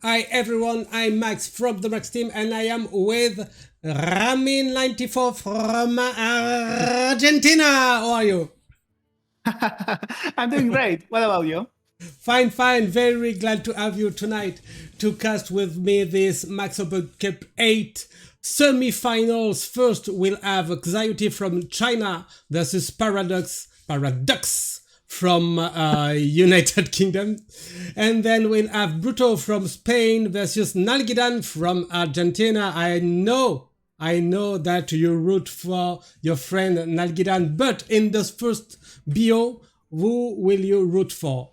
Hi everyone, I'm Max from the Max team and I am with Rami94 from Argentina. How are you? I'm doing great. What about you? Fine, fine. Very glad to have you tonight to cast with me this Max Open Cup 8 semi-finals. First, we'll have XiaoT from China versus Paraducks from United Kingdom. And then we'll have BruTo from Spain versus Nalguidan from Argentina. I know that you root for your friend Nalguidan, but in this first BO, who will you root for?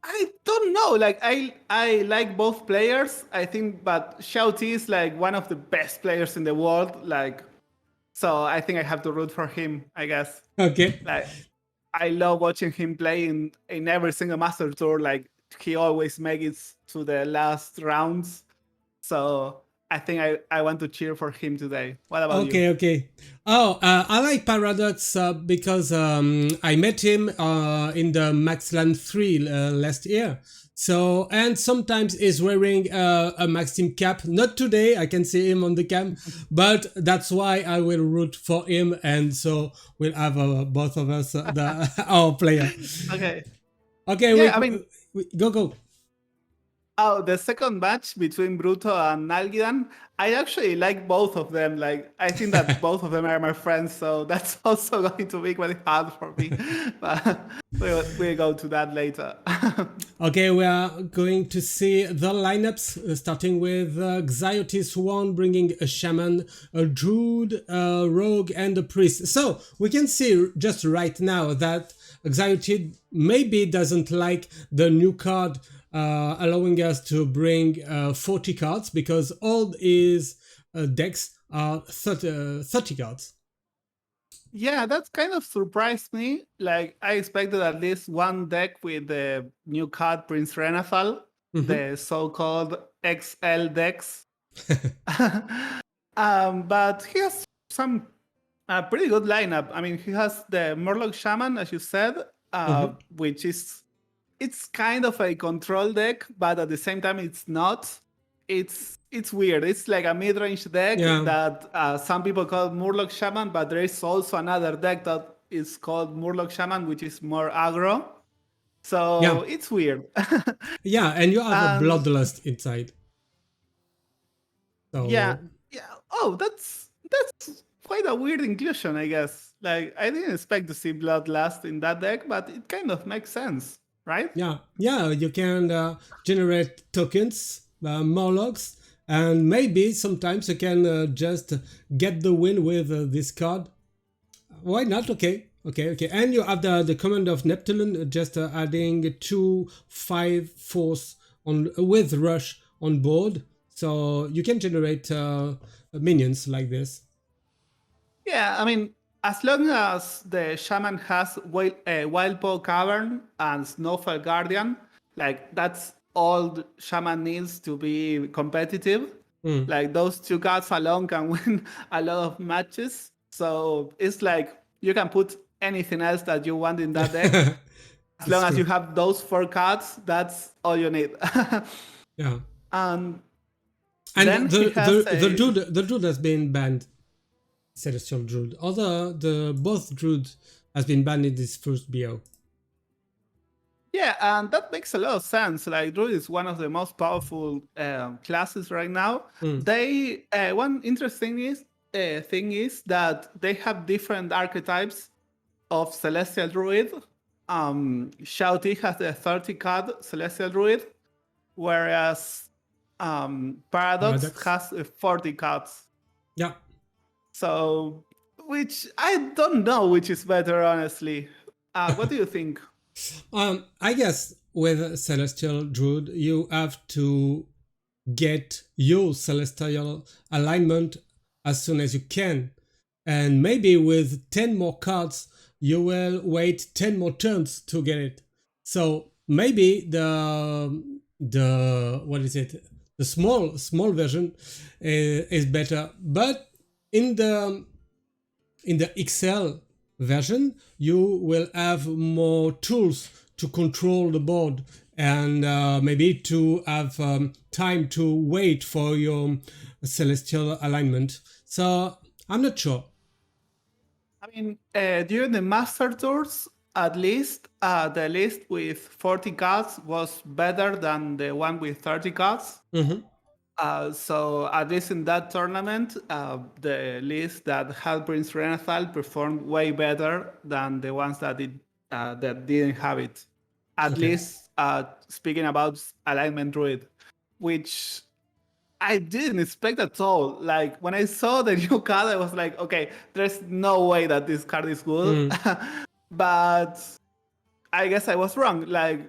I don't know. I like both players. I think, but XiaoT is like one of the best players in the world. So I think I have to root for him. I guess. Okay. Like, I love watching him play in every single Master Tour. Like he always makes it to the last rounds. So I think I want to cheer for him today. What about you? Okay. Oh, I like Paradox because I met him in the Maxland 3 last year. So, and sometimes he's wearing a Max Team cap. Not today, I can see him on the cam, but that's why I will root for him. And so we'll have both of us, our player. Okay. Okay, Yeah, I mean, go. Oh, the second match between BruTo and Nalguidan, I actually like both of them. Like, I think that both of them are my friends, so that's also going to be quite hard for me. But we'll go to that later. Okay, we are going to see the lineups, starting with XiaoT Swan bringing a shaman, a druid, a rogue, and a priest. So we can see just right now that XiaoT maybe doesn't like the new card allowing us to bring 40 cards because all his decks are 30 cards. Yeah, that kind of surprised me. Like, I expected at least one deck with the new card Prince Renathal, the so-called XL decks. But he has some pretty good lineup. I mean, he has the Murloc Shaman, as you said, which is it's kind of a control deck, but at the same time, it's not. It's weird. It's like a mid-range deck that some people call Murloc Shaman, but there is also another deck that is called Murloc Shaman, which is more aggro. So it's weird. Yeah, and you have a Bloodlust inside. So yeah. Oh, that's quite a weird inclusion, I guess. Like, I didn't expect to see Bloodlust in that deck, but it kind of makes sense, right? Yeah, you can generate tokens, Morlocks, and maybe sometimes you can just get the win with this card. Why not? Okay. And you have the command of Neptune, just adding 2/5 on with rush on board, so you can generate minions like this. Yeah, I mean, as long as the shaman has Wildpaw Cavern and Snowfell Guardian, like that's all the shaman needs to be competitive. Like those two cards alone can win a lot of matches. So it's like you can put anything else that you want in that deck. As long as you have those 4 cards, that's all you need. Yeah. And then the dude has been banned. Celestial Druid. Although the both Druid has been banned in this first BO. Yeah, and that makes a lot of sense. Like Druid is one of the most powerful classes right now. They one interesting thing is that they have different archetypes of Celestial Druid. XiaoT has the 30 card Celestial Druid, whereas Paradox has 40 cards. Yeah. So, which I don't know which is better, honestly. What do you think? I guess with Celestial Druid, you have to get your Celestial alignment as soon as you can. And maybe with 10 more cards, you will wait 10 more turns to get it. So maybe the what is it? The small version is better. But in the XL version, you will have more tools to control the board and maybe to have time to wait for your celestial alignment. So I'm not sure. I mean, during the Master Tours, at least the list with 40 cards was better than the one with 30 cards. Mm-hmm. So at least in that tournament, the list that had Prince Renathal performed way better than the ones that didn't have it. At Okay. least speaking about alignment druid, which I didn't expect at all. Like when I saw the new card, I was like, okay, there's no way that this card is good. But I guess I was wrong. Like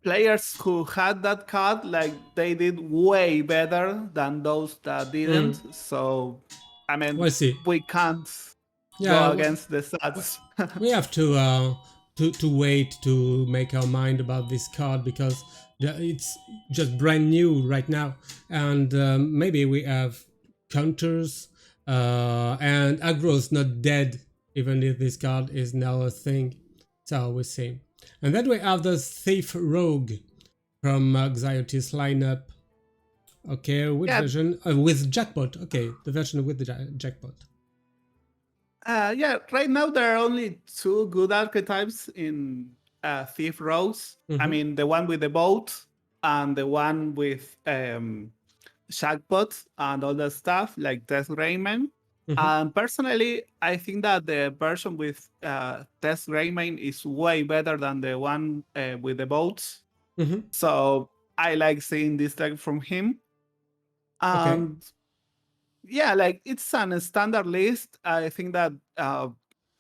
players who had that card, like they did way better than those that didn't. So I mean, We'll see. we can't Yeah, go against the stats. we have to wait to make our mind about this card because it's just brand new right now, and maybe we have counters and aggro's not dead even if this card is now a thing. So we'll see. And then we have the Thief Rogue from XiaoT's lineup. Okay, which version? With Jackpot. Okay, the version with the Jackpot. Yeah, right now there are only two good archetypes in Thief Rogues. I mean, the one with the boat and the one with Jackpot and all that stuff, like Test Rayman. And personally, I think that the version with Test Rayman is way better than the one with the boats. So I like seeing this deck from him. And yeah, like it's an standard list. I think that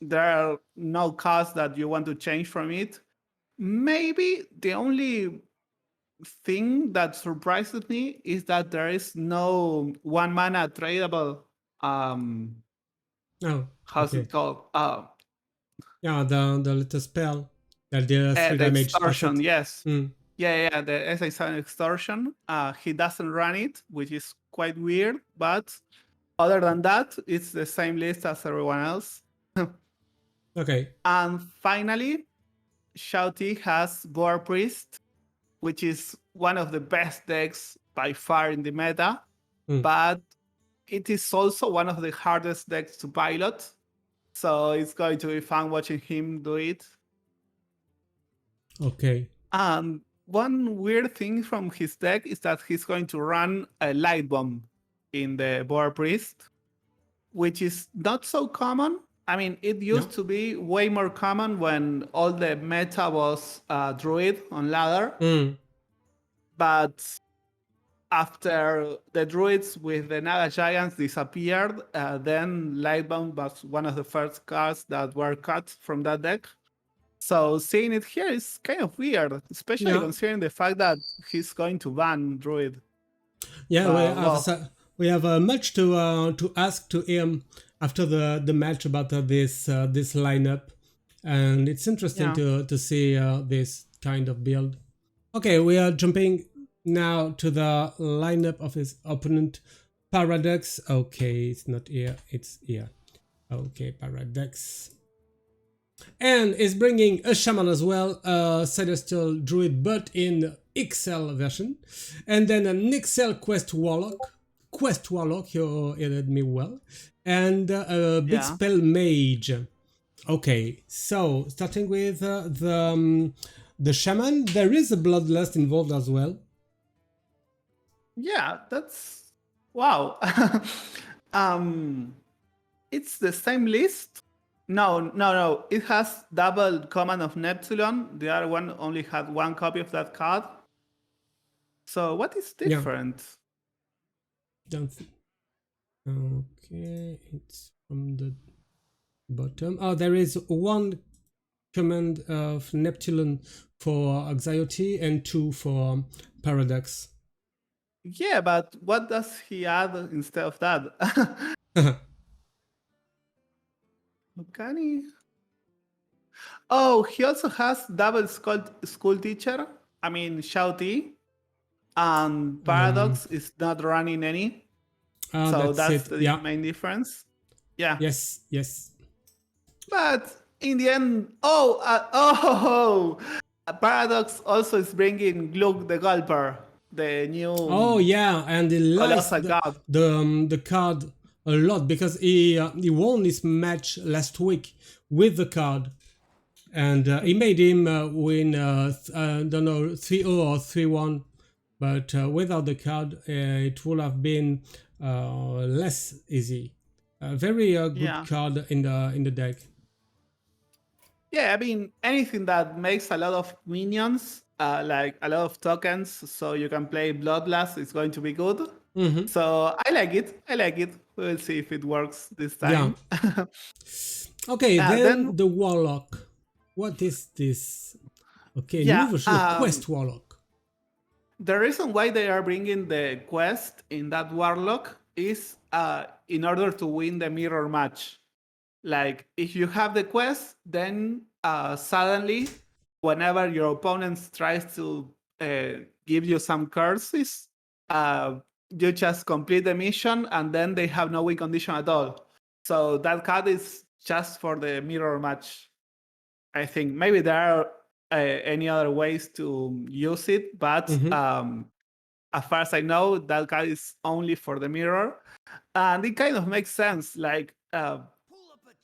there are no cards that you want to change from it. Maybe the only thing that surprises me is that there is no 1 mana tradable. How's it called? Yeah, the little spell that deals 3 The damage. extortion, yes. Yeah, the SI7 extortion. He doesn't run it, which is quite weird, but other than that, it's the same list as everyone else. Okay. And finally, XiaoT has Boar Priest, which is one of the best decks by far in the meta, but it is also one of the hardest decks to pilot. So it's going to be fun watching him do it. Okay. And one weird thing from his deck is that he's going to run a Light Bomb in the Boar Priest, which is not so common. I mean, it used to be way more common when all the meta was Druid on ladder. But after the Druids with the Naga Giants disappeared, then Lightbound was one of the first cards that were cut from that deck. So seeing it here is kind of weird, especially considering the fact that he's going to ban Druid. Yeah, we have much to ask to him after the match about this lineup, and it's interesting to see this kind of build. Okay, we are jumping now to the lineup of his opponent, Paraducks. Okay, it's not here, it's here. Okay, Paraducks. And is bringing a shaman as well, a Celestial Druid, but in XL version. And then an XL Quest Warlock. You heard me well. And a Big Spell Mage. Okay, so starting with the shaman, there is a Bloodlust involved as well. Yeah, that's wow. It's the same list. No. It has double Command of Neptulon. The other one only had one copy of that card. So what is different? Okay, it's from the bottom. Oh, there is one command of Neptulon for XiaoT and 2 for Paraducks. Yeah, but what does he add instead of that? Can he? Oh, he also has double school teacher. I mean, XiaoT. And Paradox is not running any. So that's the main difference. Yeah. Yes. But in the end, Paradox also is bringing Gluck the Gulper, the new Oh yeah, and he likes colossal god. the card a lot because he won his match last week with the card, and he made him win I don't know 3-0 or 3-1, but without the card it would have been less easy. A very good Yeah. card in the deck. Yeah, I mean, anything that makes a lot of minions, like a lot of tokens, so you can play Bloodlust is going to be good. Mm-hmm. So I like it. I like it. We'll see if it works this Yeah. time. Okay, Then, then the Warlock. What is this? Okay, new yeah, version of Quest Warlock. the reason why they are bringing the quest in that Warlock is in order to win the mirror match. Like, if you have the quest, then suddenly, whenever your opponent tries to give you some curses, you just complete the mission and then they have no win condition at all. So that card is just for the mirror match. I think maybe there are any other ways to use it, but as far as I know, that card is only for the mirror, and it kind of makes sense. Like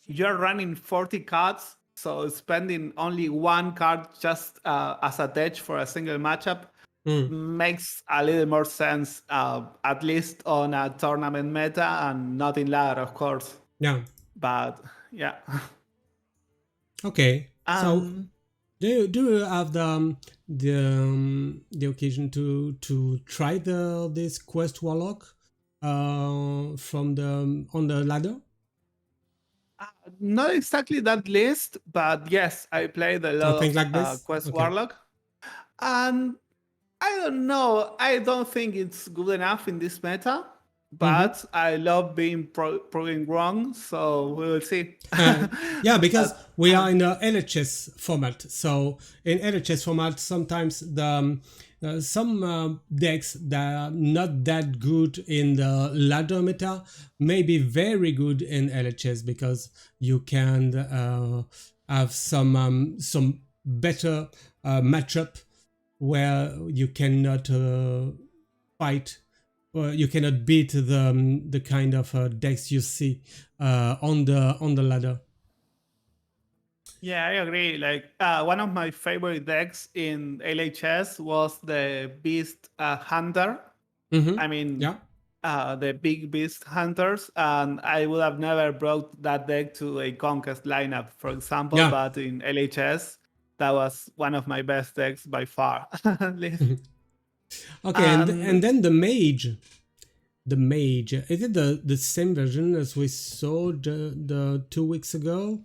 you're running 40 cards, so spending only one card just as a tech for a single matchup makes a little more sense, at least on a tournament meta and not in ladder, of course. Yeah. But yeah. Okay. So Um, do you have the occasion to try this Quest Warlock from the on the ladder? Not exactly that list, but yes, I played a lot Something of like this? Quest Okay. Warlock, and I don't know. I don't think it's good enough in this meta, but I love being proven wrong. So we will see. Yeah, because we are in a LHS format. So in LHS format, sometimes some decks that are not that good in the ladder meta may be very good in LHS because you can have some better matchup where you cannot fight or you cannot beat the kind of decks you see on the ladder. Yeah, I agree. Like one of my favorite decks in LHS was the Beast Hunter. I mean, Yeah, the big Beast Hunters, and I would have never brought that deck to a Conquest lineup, for example. yeah. But in LHS, that was one of my best decks by far. At least. Okay, and And then the mage. Is it the same version as we saw the 2 weeks ago?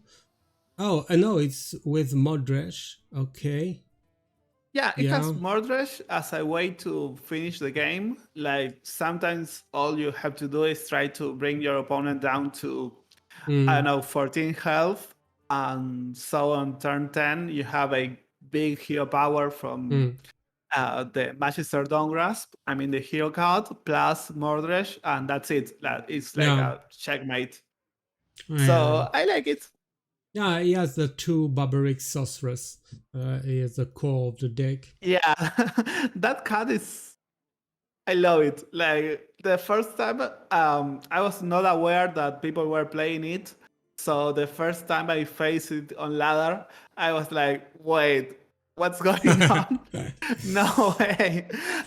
Oh, no, it's with Modresh. Okay. yeah, it has Yeah. Mordresh as a way to finish the game. Like sometimes all you have to do is try to bring your opponent down to, I don't know, 14 health. And so on turn 10, you have a big hero power from the Magister Dawn Grasp, I mean the hero card, plus Mordresh, and that's it. It's like Yeah. a checkmate. Yeah. So I like it. Yeah, he has the two barbaric sorceress. He is the core of the deck. Yeah, that card is, I love it. Like the first time, I was not aware that people were playing it. So the first time I faced it on ladder, I was like, wait, what's going on? No way.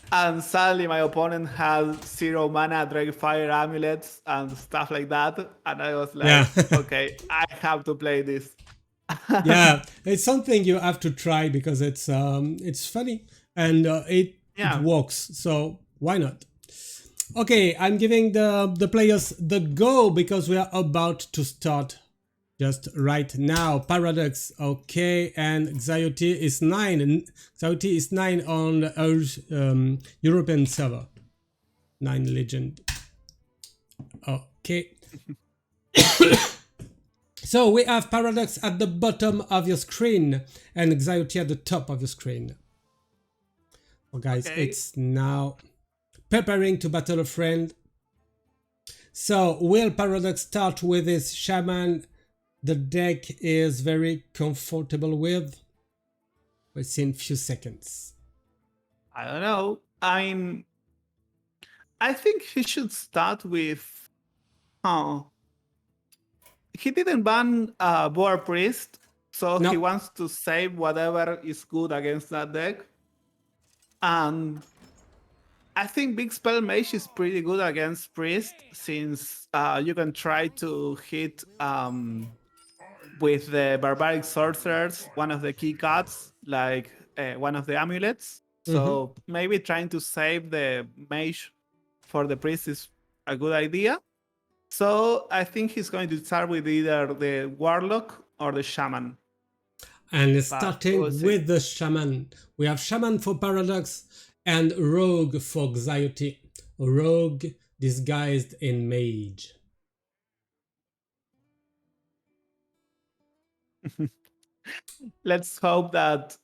And suddenly my opponent had 0 mana Drake Fire amulets and stuff like that. And I was like, Yeah. okay, I have to play this. Yeah, it's something you have to try because it's funny and it Yeah. works. So why not? Okay, I'm giving the players the go because we are about to start just right now. Paraducks, okay, and XiaoT is 9. And XiaoT is 9 on our European server. 9 legend. Okay. So we have Paraducks at the bottom of your screen and XiaoT at the top of your screen. Oh guys, Okay. it's now preparing to battle a friend. So will Paraducks start with his shaman the deck is very comfortable with? We'll see in a few seconds. I don't know. I mean, I think he should start with. Oh, he didn't ban Boar Priest, so he No. wants to save whatever is good against that deck. And I think Big Spell Mage is pretty good against Priest, since you can try to hit with the Barbaric Sorcerers, one of the key cards, like one of the amulets. So maybe trying to save the Mage for the Priest is a good idea. So I think he's going to start with either the Warlock or the Shaman. And But starting we'll see. with the Shaman, we have Shaman for Paraducks and Rogue for XiaoT. Rogue disguised in Mage. Let's hope that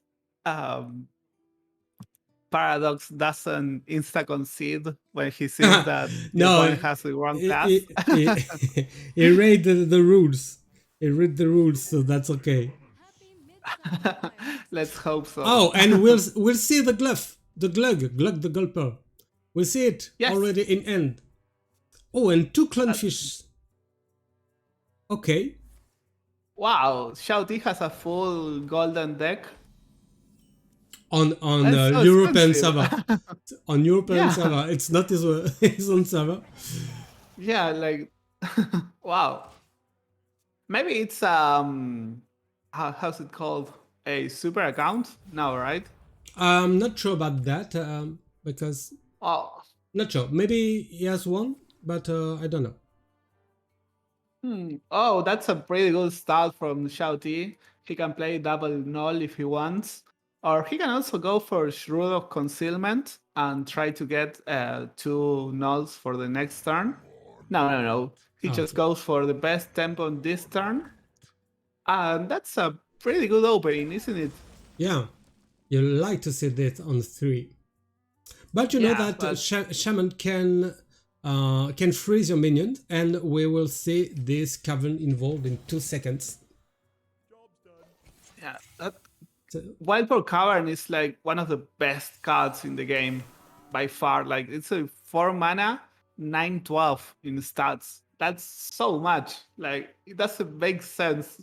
Paradox doesn't insta-concede when he sees that the No, opponent has the wrong class. he read the rules. He read the rules, so that's okay. Let's hope so. Oh, and we'll see the Glug the Gulper. We'll see it already in end. Oh, and 2 Clownfish. Okay. Wow, XiaoT has a full golden deck. On so European expensive. server. On European Yeah. server. It's not his own server. Yeah, like wow. Maybe it's how's it called? A super account? No, right? I'm not sure about that because Oh. not sure. Maybe he has one, but I don't know. Oh, that's a pretty good start from XiaoT. He can play double null if he wants. Or he can also go for Shroud of Concealment and try to get 2 nulls for the next turn. No. He just goes for the best tempo on this turn. And that's a pretty good opening, isn't it? Yeah, you like to see this on 3. But you know that Shaman can freeze your minions, and we will see this cavern involved in 2 seconds. Yeah, Wildboar Cavern is like one of the best cards in the game by far. Like it's a 4 mana, 9/12 in stats. That's so much. Like it doesn't make sense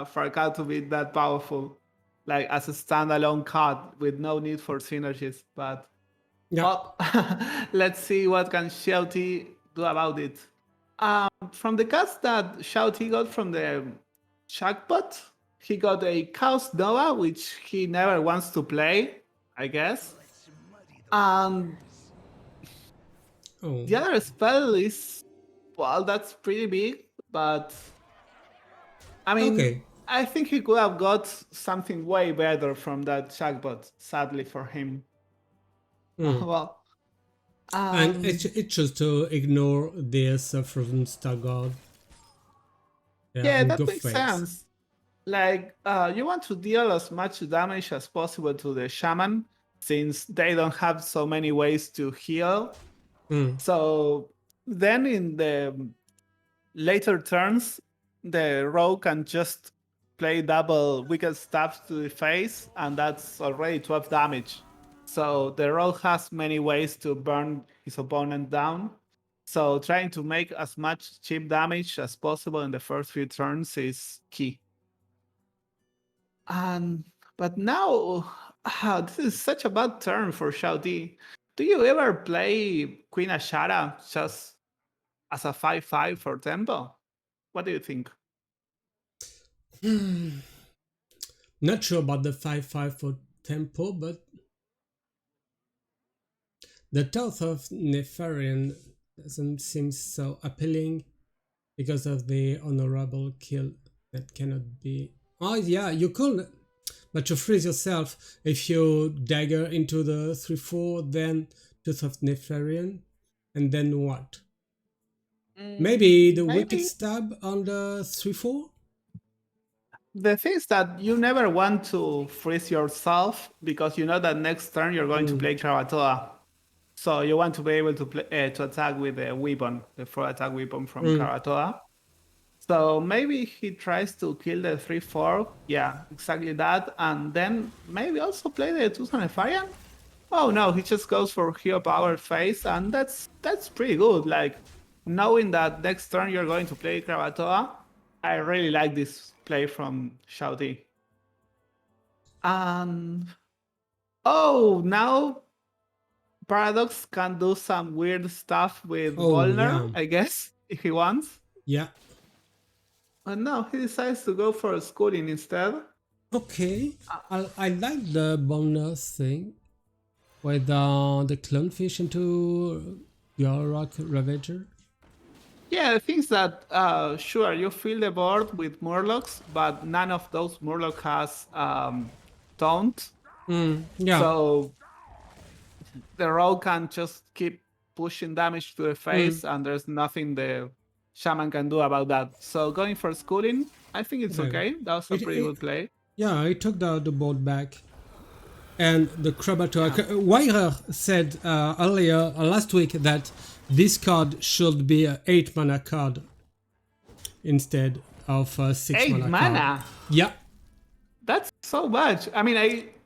for a card to be that powerful, like as a standalone card with no need for synergies. But well, let's see what can XiaoT do about it. From the cards that XiaoT got from the Shackbot, he got a Chaos Nova, which he never wants to play, I guess. And the other spell is, well, that's pretty big, but I mean, I think he could have got something way better from that Shackbot, sadly for him. Well, and it chose to ignore this Frozen Star God. Yeah, that makes sense. Like, you want to deal as much damage as possible to the Shaman, since they don't have so many ways to heal. So then in the later turns, the Rogue can just play double Wicked Stabs to the face, and that's already 12 damage. So the Rogue has many ways to burn his opponent down. So trying to make as much cheap damage as possible in the first few turns is key. But now, this is such a bad turn for XiaoT. Do you ever play Queen Ashara just as a 5/5 for tempo? What do you think? Not sure about the 5/5 for tempo, but the Thought of Nefarian doesn't seem so appealing because of the honorable kill that cannot be. Oh yeah, you could, but you freeze yourself if you dagger into the 3/4, then Tooth of Nefarian, and then what? Maybe the Wicked Stab on the 3/4? The thing is that you never want to freeze yourself because you know that next turn you're going to play Krakatoa. So you want to be able to play to attack with the weapon, the 4 attack weapon from Krakatoa. So maybe he tries to kill the 3/4. Yeah, exactly that. And then maybe also play the Tusanefarian. Oh no, he just goes for hero power phase, and that's pretty good. Like knowing that next turn you're going to play Kravatoa, I really like this play from XiaoT. And oh, now Paradox can do some weird stuff with Oh, Volner, yeah. I guess, if he wants. Yeah. And now he decides to go for schooling instead. Okay. I like the bonus thing with the clownfish into Rock Ravager. Yeah, the things that sure you fill the board with Murlocs, but none of those Murloc has taunt. Yeah. So the rogue can just keep pushing damage to the face, and there's nothing the shaman can do about that. So going for schooling, I think it's Okay. okay. That was a pretty good play. Yeah, I took the board back. And the Krabator. Yeah. Wire said earlier, last week, that this card should be an 8 mana card instead of a 6 8 mana mana. card. Yeah. That's so much. I mean,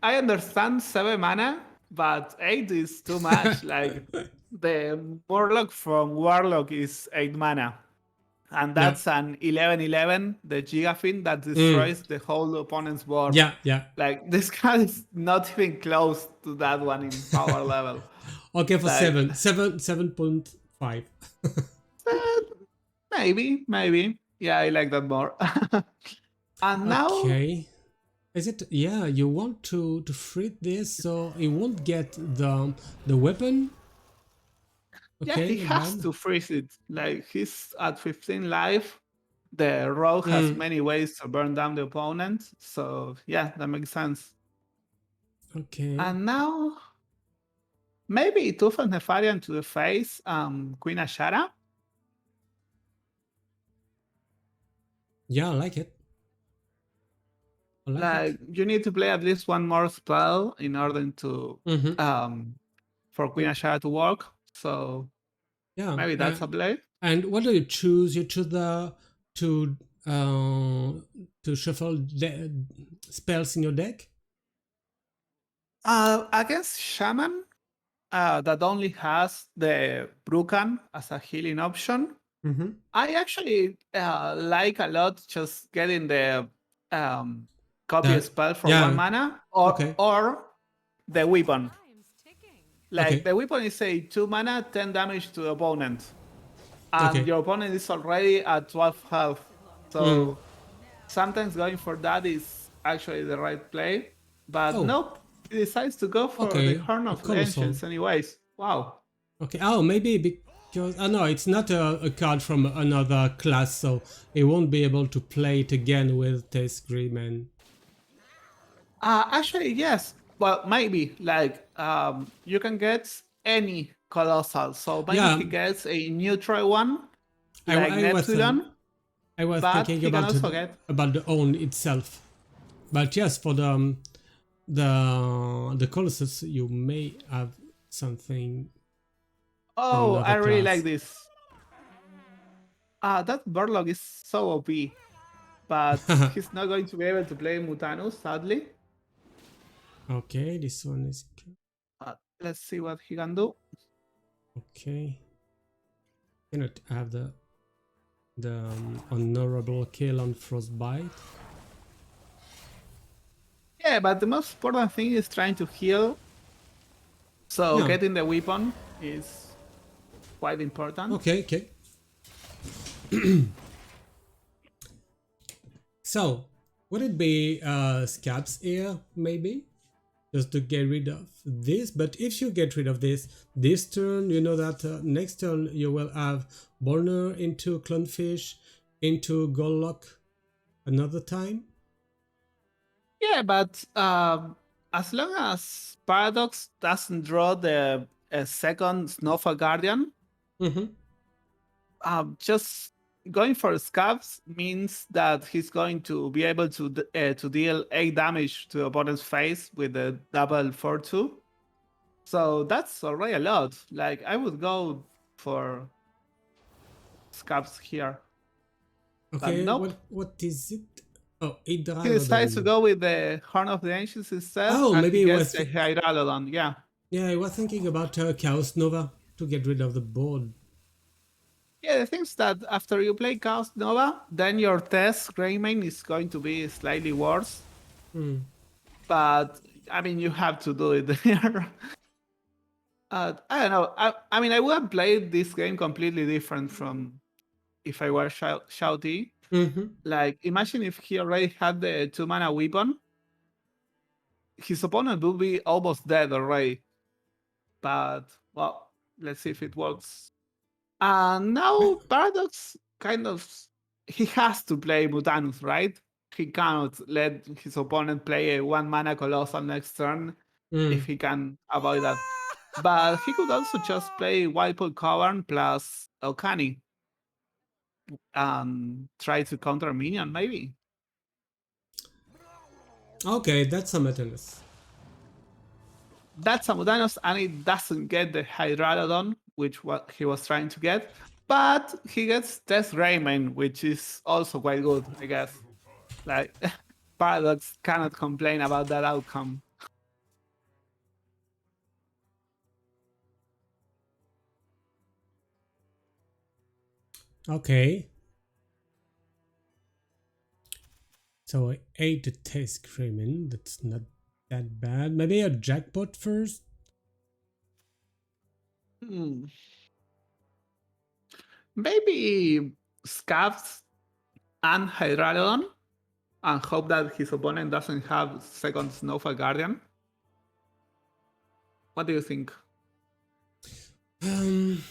I understand 7 mana, but 8 is too much. Like the Warlock from Warlock is 8 mana. And Yeah. that's an 11/11, the Gigafin that destroys the whole opponent's board. Yeah, yeah. Like this card is not even close to that one in power level. Okay, for Like, 7.5. maybe. Yeah, I like that more. And now, Okay. Is it? Yeah, you want to free this so it won't get the weapon. yeah, Okay, he has to freeze it. Like he's at 15 life. The rogue has many ways to burn down the opponent. So yeah, that makes sense. Okay. And now maybe Tooth of Nefarian to the face, Queen Ashara. Yeah, I like it. I like Like you need to play at least one more spell in order to it. for Queen Ashara to work. So Yeah. maybe that's a play. And what do you choose? You choose the to shuffle spells in your deck. Against Shaman, that only has the Brucan as a healing option. I actually like a lot just getting the copy spell for 1 mana or the weapon. Like the weapon is a 2 mana, 10 damage to the opponent. And your opponent is already at 12 health. So sometimes going for that is actually the right play. But nope, he decides to go for the Horn of Ancients anyways. Wow. Okay. Oh, maybe because no, it's not a card from another class, so it won't be able to play it again with Taste Grim. Actually, yes. Well, maybe like you can get any colossal. So maybe he gets a neutral one, like Nalguidan. I was thinking about the own itself, but yes, for the Colossus, you may have something. Oh, I really like this. That Burlock is so OP, but he's not going to be able to play Mutanus, sadly. Okay, this one is. Let's see what he can do. Okay. Cannot have the honorable kill on Frostbite. Yeah, but the most important thing is trying to heal. So getting the weapon is quite important. Okay. So, would it be scabs here, maybe? Just to get rid of this, but if you get rid of this turn, you know that next turn you will have Borner into Clownfish, into Gollock another time. Yeah, but as long as Paradox doesn't draw the second Snowfall Guardian, just going for scabs means that he's going to be able to deal 8 damage to the opponent's face with the double 4/2. So that's already a lot. Like I would go for scabs here. But Okay, nope. what is it? Oh, He decides to Hydralodon. go with the Horn of the Ancients instead, Oh, and he maybe it gets was. the Hydralodon. Yeah. Yeah, I was thinking about Chaos Nova to get rid of the board. Yeah, the thing is that after you play Chaos Nova, then your test Greymane is going to be slightly worse. But I mean, you have to do it there. I don't know. I mean, I would have played this game completely different from if I were XiaoT. Mm-hmm. Like, imagine if he already had the 2 mana weapon, his opponent would be almost dead already. But, well, let's see if it works. And now Paradox kind of, he has to play Mutanus, right? He cannot let his opponent play a 1 mana Colossal next turn if he can avoid that. But he could also just play Wild Cavern plus Okani and try to counter minion, maybe. Okay, that's a Metanus. That's Samudanos, and it doesn't get the Hydralodon, which what he was trying to get. But he gets Death Rayman, which is also quite good, I guess. Like, Paradox cannot complain about that outcome. Okay. So I ate the taste cream. That's not that bad. Maybe a jackpot first? Hmm. Maybe Scavs and Hydralodon, and hope that his opponent doesn't have second Snowfall Guardian. What do you think? I'm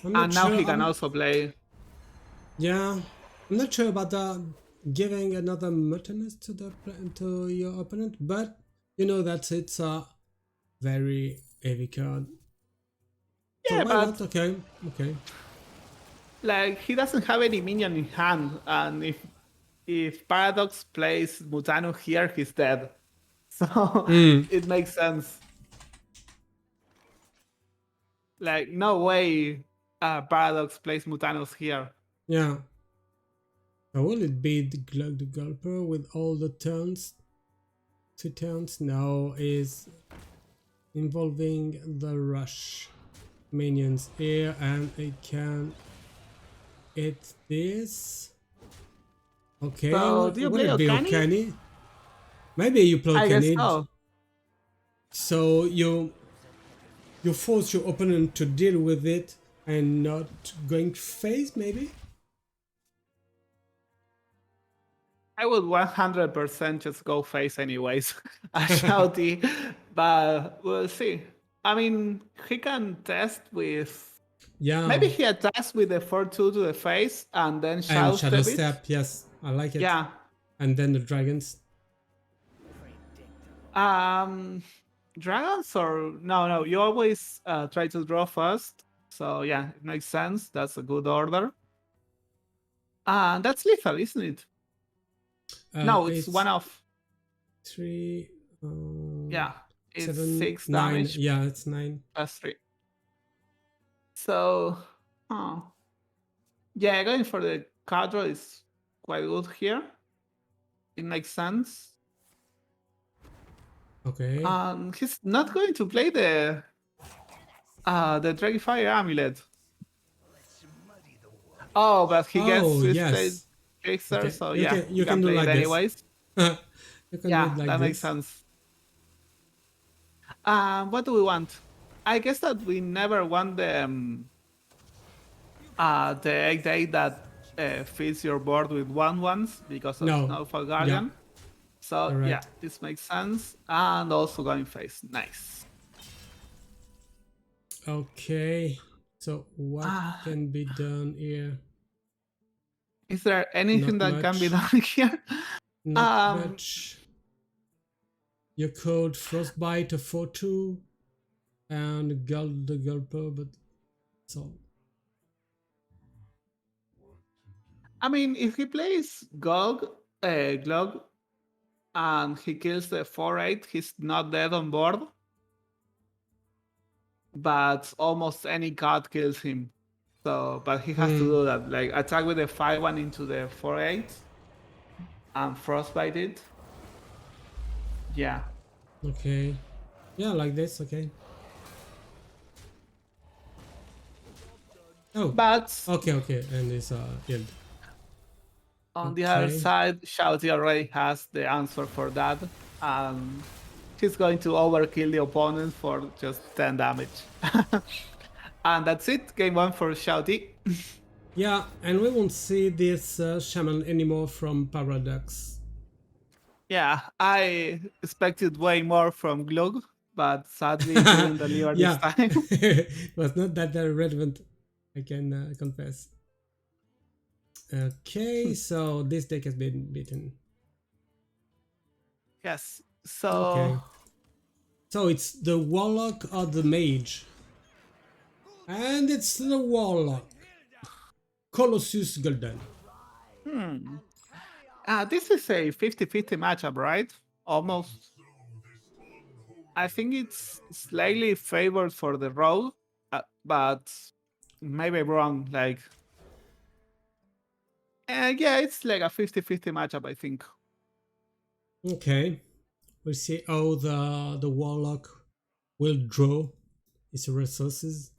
not And now sure. he can also play. Yeah, I'm not sure about giving another Mutanus to your opponent, but you know that it's a very heavy card. So Yeah, why but not? Okay, okay. like he doesn't have any minion in hand, and if Paradox plays Mutanu here, he's dead. So it makes sense. Like no way Paradox plays Mutanus here. Yeah. So will it be the Glug the Gulper with all the turns? 2 turns now is involving the rush minions here, and it can hit this. Okay, So do you would play it be Okani? Okani? Maybe you play I guess Okani, so. so you force your opponent to deal with it and not going face, maybe. I would 100% just go face anyways, Shouty, but we'll see. I mean, he can test with. Yeah, Maybe he attacks with the 4-2 to the face and then and Shadow Shadow Step it. Step, yes, I like it. Yeah. And then the dragons. Um, Dragons or no? You always try to draw first. So yeah, it makes sense. That's a good order. And that's lethal, isn't it? No, it's It's one off. 3, Yeah, it's 7, 6 9. damage Yeah, it's 9. plus 3. So, huh. Yeah, going for the card draw is quite good here. It makes sense. Okay. He's not going to play the Dragifier Amulet. Oh, but he gets Oh Twisted yes. Trickster, Okay. so You yeah, can you you can can do play it like this. anyways. You can do Yeah, it like that makes this. sense. What do we want? I guess that we never want the 8-8 that fills your board with 1/1s because of No. Snowfall Yeah. Guardian. So yeah, Correct. this makes sense. And also going face. Nice. Okay. So what Ah, can be done here? is there anything Not that can be much. done here? Not Um, much. You code Frostbite to 4-2 and Gulp the Gulper, but that's all. I mean, if he plays Glug, and he kills the 4-8, he's not dead on board. But almost any card kills him. So, but he has to do that, like attack with the 5-1 into the 4-8 and frostbite it. Yeah. Okay. Yeah, like this. Okay. Oh. But Okay. And it's yield. on the other Okay. side, XiaoT already has the answer for that. He's going to overkill the opponent for just 10 damage. And that's it. Game 1 for XiaoT. Yeah, and we won't see this shaman anymore from Paraducks. Yeah, I expected way more from Glug, but sadly it didn't deliver this Yeah, time. it was not that very relevant, I can confess. Okay, so this deck has been beaten. Yes, so Okay. So it's the Warlock or the Mage? And it's the Warlock. Colossus Golden. this is a 50-50 matchup, right? Almost. I think it's slightly favored for the rogue, but maybe I'm wrong. Like, yeah, it's like a 50-50 matchup, I think. Okay. We'll see how the Warlock will draw his resources.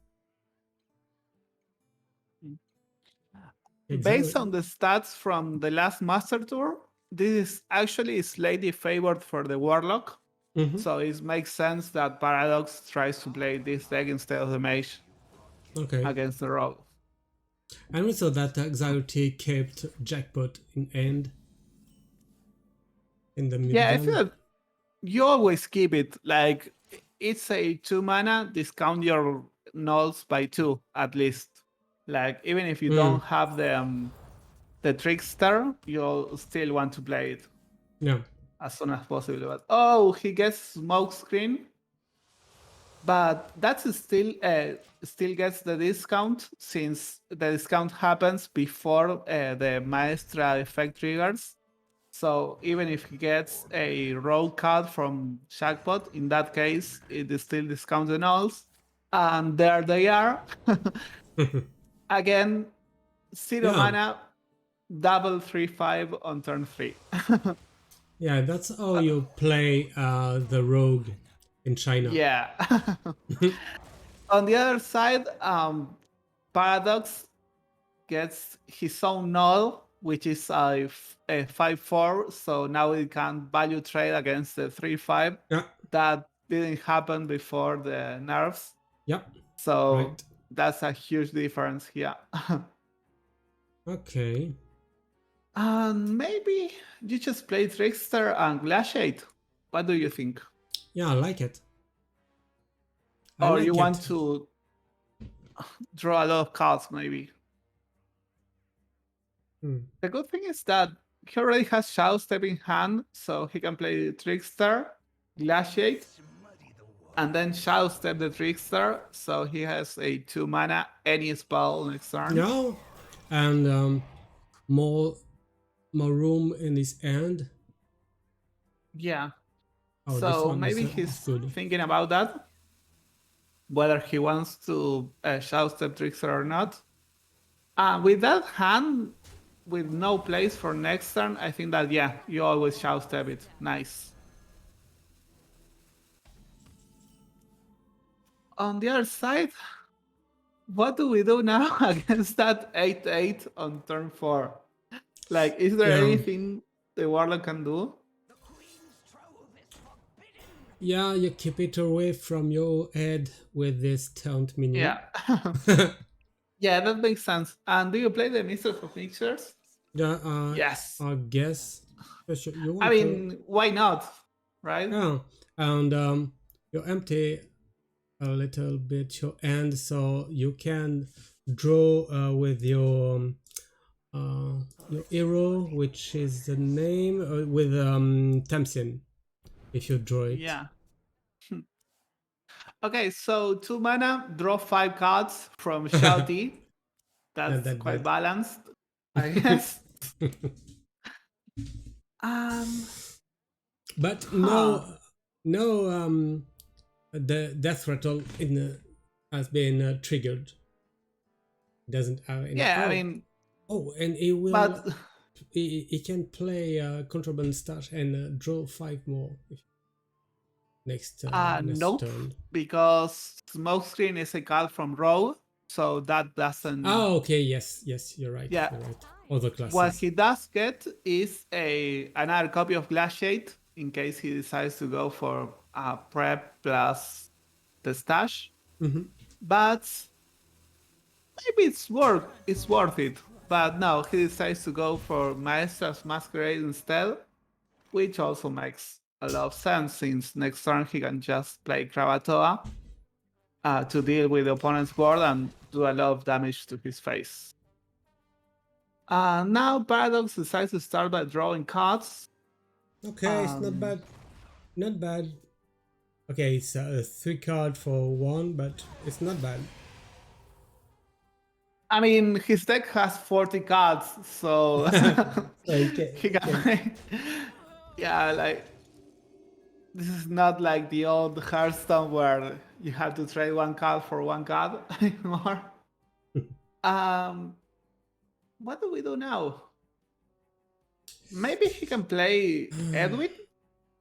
Based Exactly. on the stats from the last Master Tour, this is actually slightly favored for the Warlock. So it makes sense that Paradox tries to play this deck instead of the Mage Okay. against the Rogue. And we saw that XiaoT kept Jackpot in end. In the middle. Yeah, I feel that you always keep it. Like, it's a 2 mana, discount your nulls by 2 at least. Like, even if you don't have the Trickster, you'll still want to play it Yeah. as soon as possible. But oh, he gets smoke screen, but that's still gets the discount since the discount happens before the Maestra effect triggers. So even if he gets a rogue card from Jackpot, in that case it is still discounts the nulls, and there they are. Again, 0 Yeah. mana, double 3/5 on turn 3. Yeah, that's how you play the rogue in China. Yeah. On the other side, Paradox gets his own null, which is a 5/4. So now it can value trade against the 3/5. Yeah. That didn't happen before the nerfs. Yeah. So Right. that's a huge difference here. Okay. And maybe you just play Trickster and Glaciate. What do you think? Yeah, I like it. Or you want to draw a lot of cards, maybe? The good thing is that he already has Shadow Step in hand, so he can play Trickster, Glaciate, and then Shadow Step the Trickster, so he has a 2 mana, any spell next turn. Yeah. And more room in his hand. Yeah. Oh, So maybe he's good. thinking about that, whether he wants to Shadow Step Trickster or not. With that hand, with no place for next turn, I think that, yeah, you always Shadow Step it. Nice. On the other side, what do we do now against that 8/8 on turn 4? Like, is there anything the Warlock can do? Yeah, you keep it away from your head with this taunt minion. Yeah. Yeah, that makes sense. And do you play the Mistress of Mixers? Yeah, Yes. I guess. I mean, why not? Right? Yeah, and you empty a little bit your hand so you can draw with your hero, which is the name with Tamsin, if you draw it. Yeah. Okay, so 2 mana, draw 5 cards from XiaoT. That's that quite bad. balanced, I guess. But no, the death rattle has been triggered. Doesn't have any. Yeah, I Oh, mean, oh, and he will. but He can play contraband stash and draw 5 more next nope, turn. because Smokescreen is a card from Row, so that doesn't. Oh, okay. Yes, yes, you're right. Yeah, You're right. Other what classes. he does get is another copy of Glaciate in case he decides to go for prep plus the stash. Mm-hmm. But maybe it's worth it. But no, he decides to go for Maestra's Masquerade instead, which also makes a lot of sense since next turn he can just play Kravatoa to deal with the opponent's board and do a lot of damage to his face. Now Paradox decides to start by drawing cards. Okay, it's not bad. Not bad. Okay, it's a 3 card for 1, but it's not bad. I mean, his deck has 40 cards, so Okay. he can. Yeah, like this is not like the old Hearthstone where you have to trade 1 card for 1 card anymore. um, what do we do now? Maybe he can play Edwin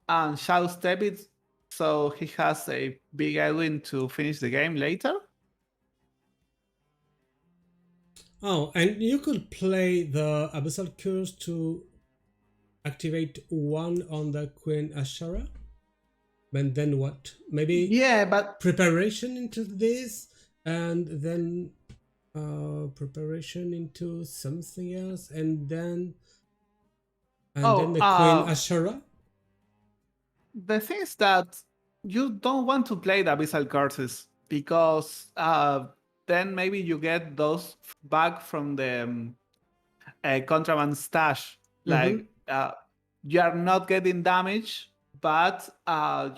and Shadow Step it, so he has a big Edwin to finish the game later. Oh, and you could play the Abyssal Curse to activate 1 on the Queen Ashara. And then what? Maybe Yeah, but preparation into this, and then preparation into something else, and then the Queen Ashara. The thing is that you don't want to play the Abyssal Curses because then maybe you get those back from the contraband stash. Like you are not getting damage, but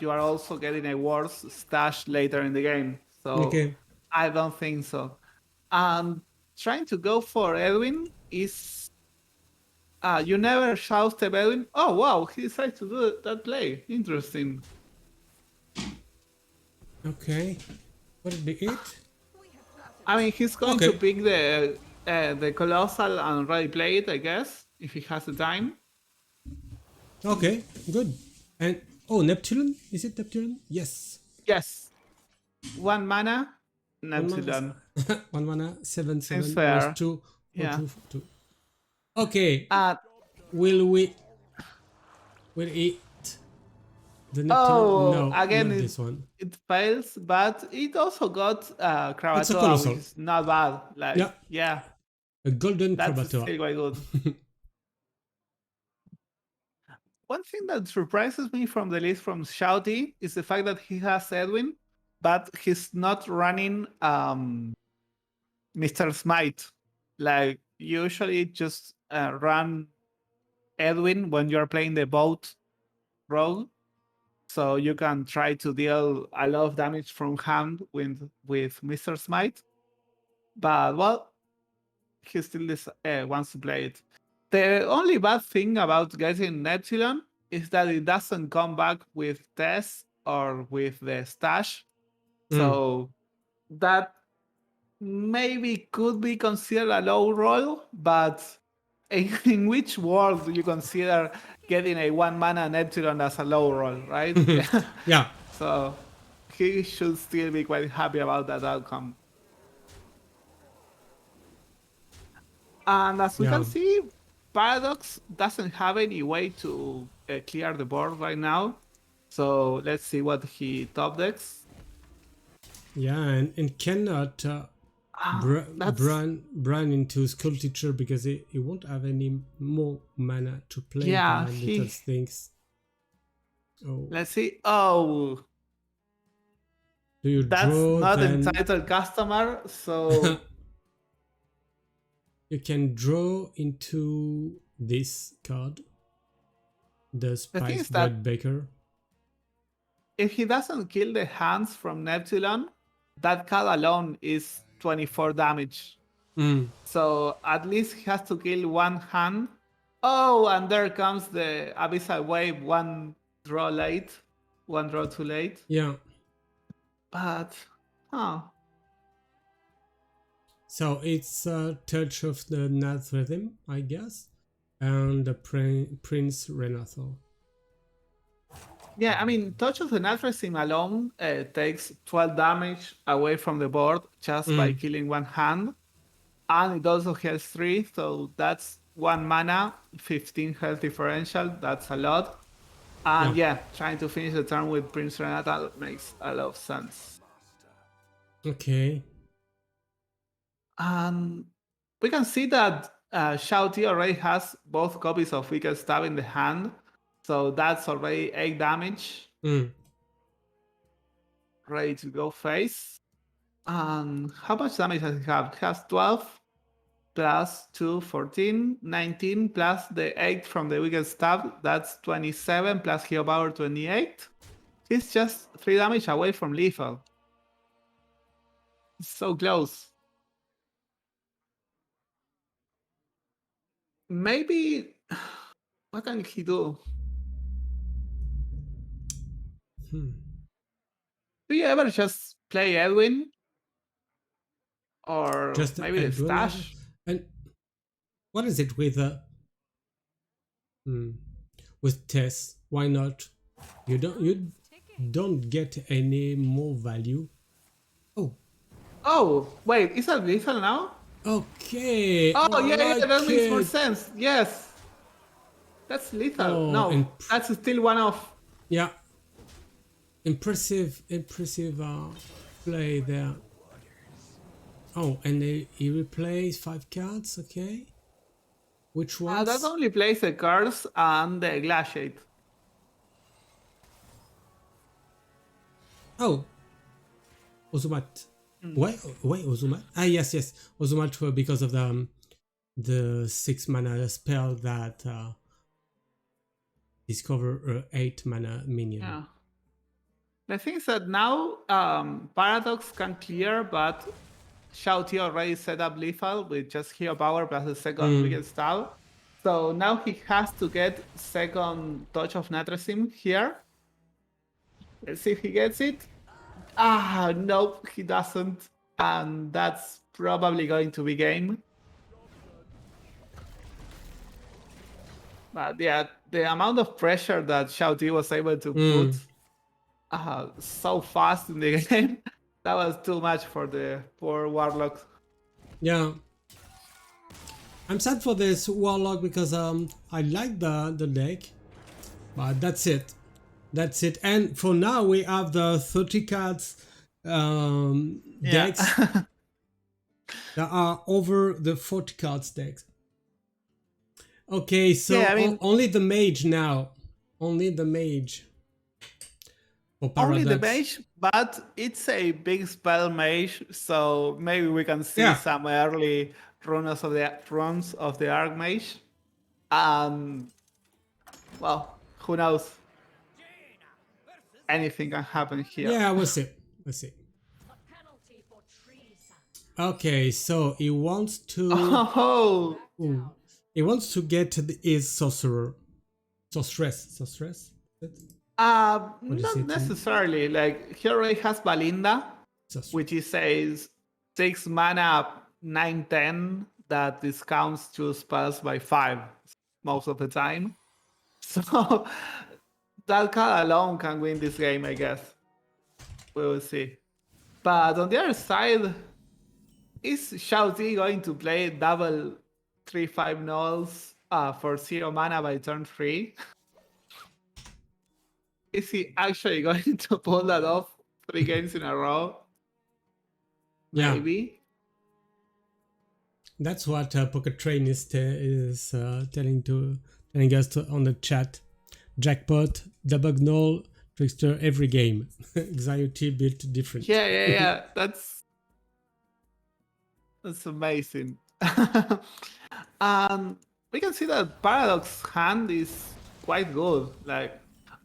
you are also getting a worse stash later in the game. So Okay. I don't think so. And trying to go for Edwin is you never shout step Edwin. Oh wow, he decided to do that play. Interesting. Okay. What would be it? I mean, he's going to pick the colossal and already play it, I guess, if he has the time. Okay, good. And oh, Neptune? Is it Neptune? Yes. Yes. 1 mana, Neptune. 1 mana, 7/7 Seems was fair. 2 Yeah. 2. Okay. Uh, Will it the Neptune? oh, No, again, not this one. it fails, but it also got It's a Kravatoa, colossal. which is not bad. Like, yeah, A golden that's Kravatoa. still quite good. One thing that surprises me from the list from XiaoT is the fact that he has Edwin, but he's not running Mr. Smite. Like, usually just run Edwin when you're playing the boat rogue. So you can try to deal a lot of damage from hand with Mr. Smite. But, well, he still wants to play it. The only bad thing about getting Neptune is that it doesn't come back with Tess or with the stash. So that maybe could be considered a low roll, but in which world do you consider getting a 1 mana Neptune as a low roll, right? Yeah. So he should still be quite happy about that outcome. And as we can see, Paradox doesn't have any way to clear the board right now. So let's see what he top decks. Yeah, and cannot run into Skull Teacher because he won't have any more mana to play little things. Oh. Let's see. Oh, do you that's draw, not then... entitled customer, so you can draw into this card, the Spice Bread Baker. If he doesn't kill the hands from Neptune, that card alone is 24 damage. So at least he has to kill 1 hand. Oh, and there comes the Abyssal Wave, 1 draw late, 1 draw too late. Yeah. But, So it's a touch of the Nath rhythm, I guess, and the Prince Renato. Yeah, I mean, Touch of the Nathrezim alone takes 12 damage away from the board just by killing one hand. And it also heals 3, so that's 1 mana, 15 health differential, that's a lot. And yeah, trying to finish the turn with Prince Renata makes a lot of sense. Okay. And we can see that XiaoT already has both copies of Wicked Stab in the hand, so that's already 8 damage. Ready to go face. And how much damage does he have? He has 12 plus 2, 14, 19 plus the 8 from the Wicked Stab, that's 27 plus Hero Power 28. He's just 3 damage away from lethal. It's so close. Maybe what can he do? Do you ever just play Edwin? Or Just maybe the Edwin, stash? and what is it with with Tess? Why not? You don't get any more value. Oh, wait, is that lethal now? Okay. Oh, yeah, like that makes more it. sense. Yes. That's lethal. Oh, No, that's still one off. Yeah. Impressive play there. Oh, and he replays 5 cards, okay. Which ones? That only plays the curse and the glaciate. Oh, Ozumat. Wait, Ozumat? Ah, yes. Ozumat because of the 6 mana spell that discover 8 mana minion. Yeah. The thing is that now Paradox can clear, but XiaoT already set up lethal with just Hero Power plus the second Wicked Stab. So now he has to get second Touch of Nathrezim here. Let's see if he gets it. Ah, nope, he doesn't. And that's probably going to be game. But yeah, the amount of pressure that XiaoT was able to put so fast in the game, that was too much for the poor Warlock. Yeah. I'm sad for this Warlock because I like the deck, but that's it. That's it. And for now we have the 30 cards decks that are over the 40 cards decks. Okay, so Yeah, I mean, only the mage now. Only the mage. For only the Paraducks. mage, but it's a big spell mage, so maybe we can see some early runs of the Archmage. Well, who knows? Anything can happen here. Yeah, we'll see. Okay, so he wants to. Oh. He wants to get his sorcerer. Sorceress. Not necessarily. Like, he already has Valinda, which he says 6 mana, 9/10 that discounts 2 spells by 5 most of the time. So that card alone can win this game, I guess. We will see. But on the other side, is XiaoT going to play double 3/5 nulls for 0 mana by turn 3? Is he actually going to pull that off 3 games in a row? Yeah. Maybe. That's what Pocket Train is telling us on the chat. Jackpot, double null, trickster every game. XiaoT built different. Yeah. That's amazing. We can see that Paradox hand is quite good. Like,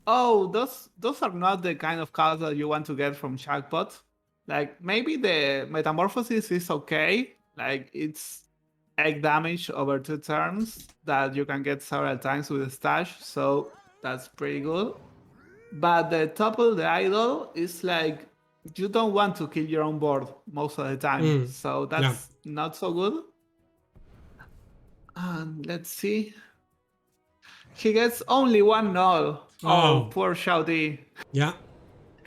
oh, those are not the kind of cards that you want to get from Jackpot. Like, maybe the Metamorphosis is okay. Like, it's 8 damage over 2 turns that you can get several times with a stash, so that's pretty good. But the Topple the Idol is like, you don't want to kill your own board most of the time. So not so good. And let's see. He gets only one null. Oh, Oh, poor XiaoT. yeah.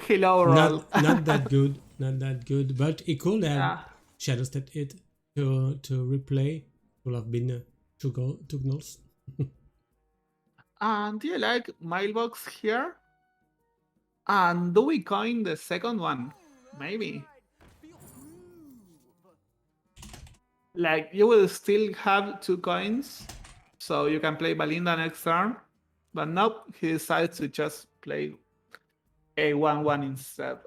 He low roll. Not that good. Not that good. But he could have Yeah. shadow stepped it to replay. Would have been two nulls. And do you like mailbox here? And do we coin the second one? Maybe. Like you will still have 2 coins, so you can play Balinda next turn. But nope, he decides to just play a 1-1 instead.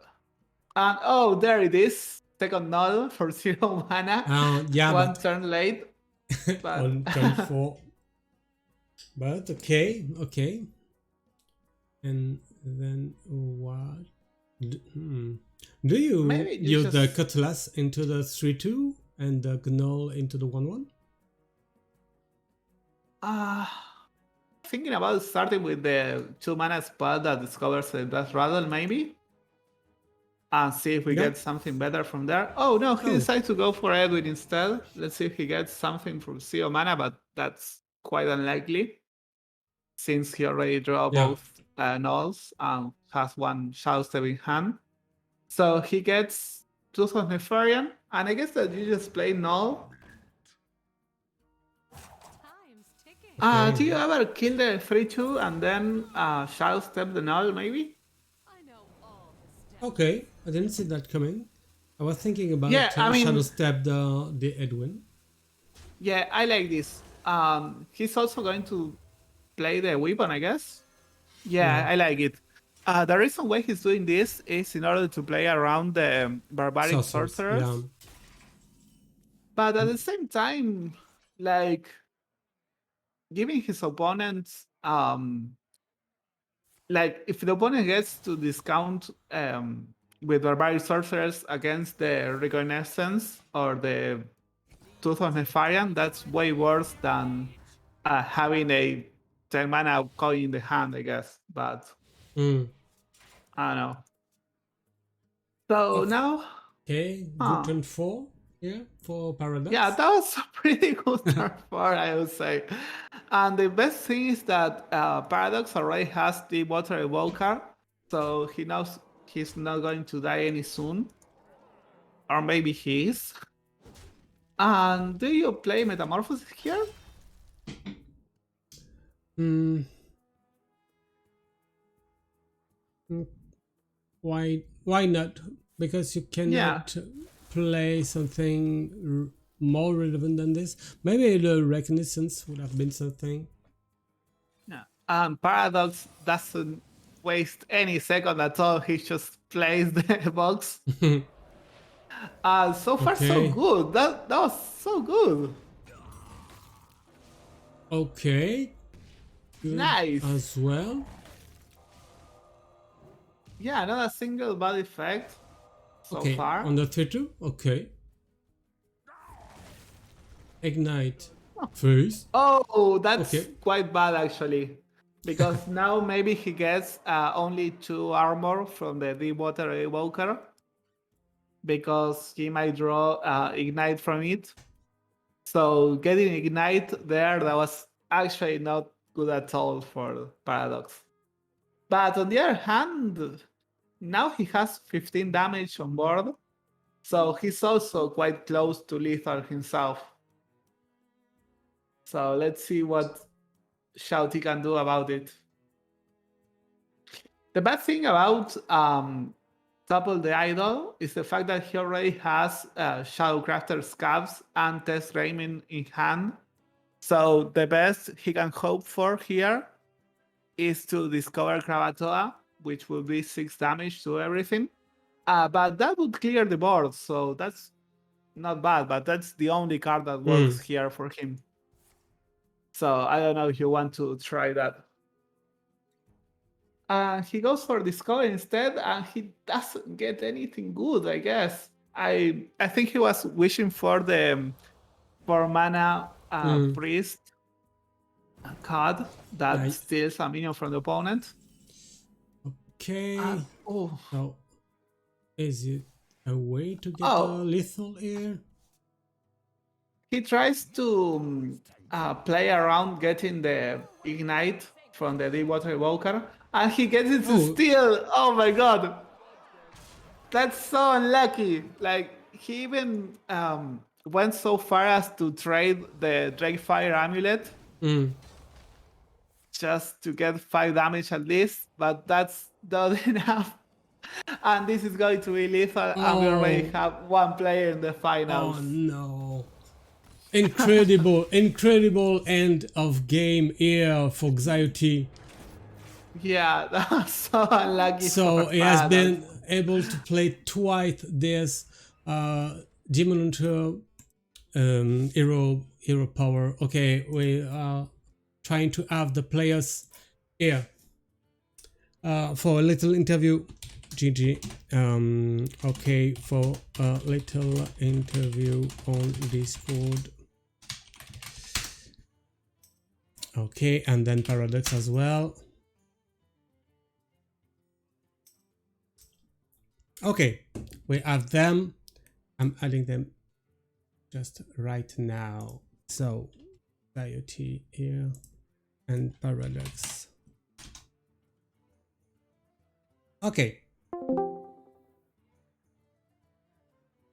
And oh, there it is. Second null for 0 mana. Yeah, One but turn late. But on turn 4. But okay. And then what? Do you maybe you use the just Cutlass into the 3-2 and the Gnoll into the 1-1? thinking about starting with the 2 mana spell that discovers the Death Rattle, maybe, and see if we Yeah. get something better from there. Oh no, he Oh. decides to go for Edwin instead. Let's see if he gets something from 0 mana, but that's quite unlikely since he already drew Yeah. both nulls and has one Shadow Step in hand. So he gets Tooth of Nefarian, and I guess that you just play null. Okay. Do you ever kill the 3-2 and then Shadow Step the null, maybe? Okay, I didn't see that coming. I was thinking about Yeah, I mean, Shadow Step the Edwin. yeah, I like this. He's also going to play the weapon, I guess. Yeah, I like it. The reason why he's doing this is in order to play around the barbaric Sorcerers, yeah. sorcerers. But at the same time, like giving his opponents, like if the opponent gets to discount with barbaric sorcerers against the reconnaissance or the Tooth of Nefarian, that's way worse than having a 10 mana coin in the hand, I guess. But Mm. I don't know. So now, Okay, good turn 4 here for Paradox. yeah, that was a pretty good turn 4, I would say. And the best thing is that Paradox already has the Water Evoker, so he knows he's not going to die any soon. Or maybe he is. And do you play Metamorphosis here? Mm. Why not? Because you cannot play something more relevant than this. Maybe the Reconnaissance would have been something. Yeah. Paradox doesn't waste any second at all. He just plays the box. So far, so good. That was so good. Okay. Good Nice. as well. Yeah, not a single bad effect so far. On the 3-2. Okay. Ignite first. Oh, that's quite bad actually. Because now maybe he gets only 2 armor from the Deep Water Evoker. Because he might draw Ignite from it. So getting Ignite there, that was actually not good at all for Paradox. But on the other hand, now he has 15 damage on board. So he's also quite close to lethal himself. So let's see what XiaoT can do about it. The bad thing about Topple the Idol is the fact that he already has Shadowcrafter Scabs and Test Raymond in hand. So the best he can hope for here is to discover Kravatoa, which will be 6 damage to everything. But that would clear the board, so that's not bad, but that's the only card that works here for him. So I don't know if you want to try that. He goes for Discover instead, and he doesn't get anything good, I guess. I think he was wishing for the 4-mana Priest card that steals a minion from the opponent. Okay. So, is it a way to get a lethal here? he tries to play around getting the ignite from the deep water evoker, and he gets it to Oh. steal. Oh my god, that's so unlucky. Like he even went so far as to trade the Drake Fire amulet just to get 5 damage at least, but that's not enough. And this is going to be lethal, and we already have one player in the finals. Oh no. Incredible, incredible end of game here for XiaoT. Yeah, that's so unlucky. So for he has Paradox. been able to play twice this Demon Hunter hero power. Okay, we are trying to have the players here for a little interview. GG. Okay, for a little interview on Discord. Okay, and then Paraducks as well. Okay, we have them. I'm adding them just right now. So, XiaoT here and Paraducks. Okay.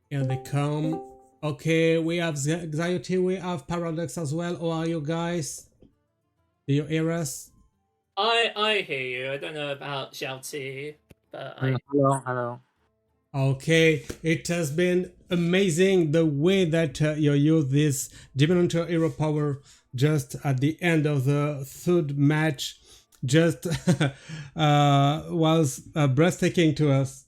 Here they come. Okay, we have XiaoT, we have Paraducks as well. How are you guys? Do you hear us? I hear you. I don't know about XiaoT, but I Hello. Okay, it has been amazing the way that you use this Demon Hunter hero power just at the end of the third match. Just was breathtaking to us.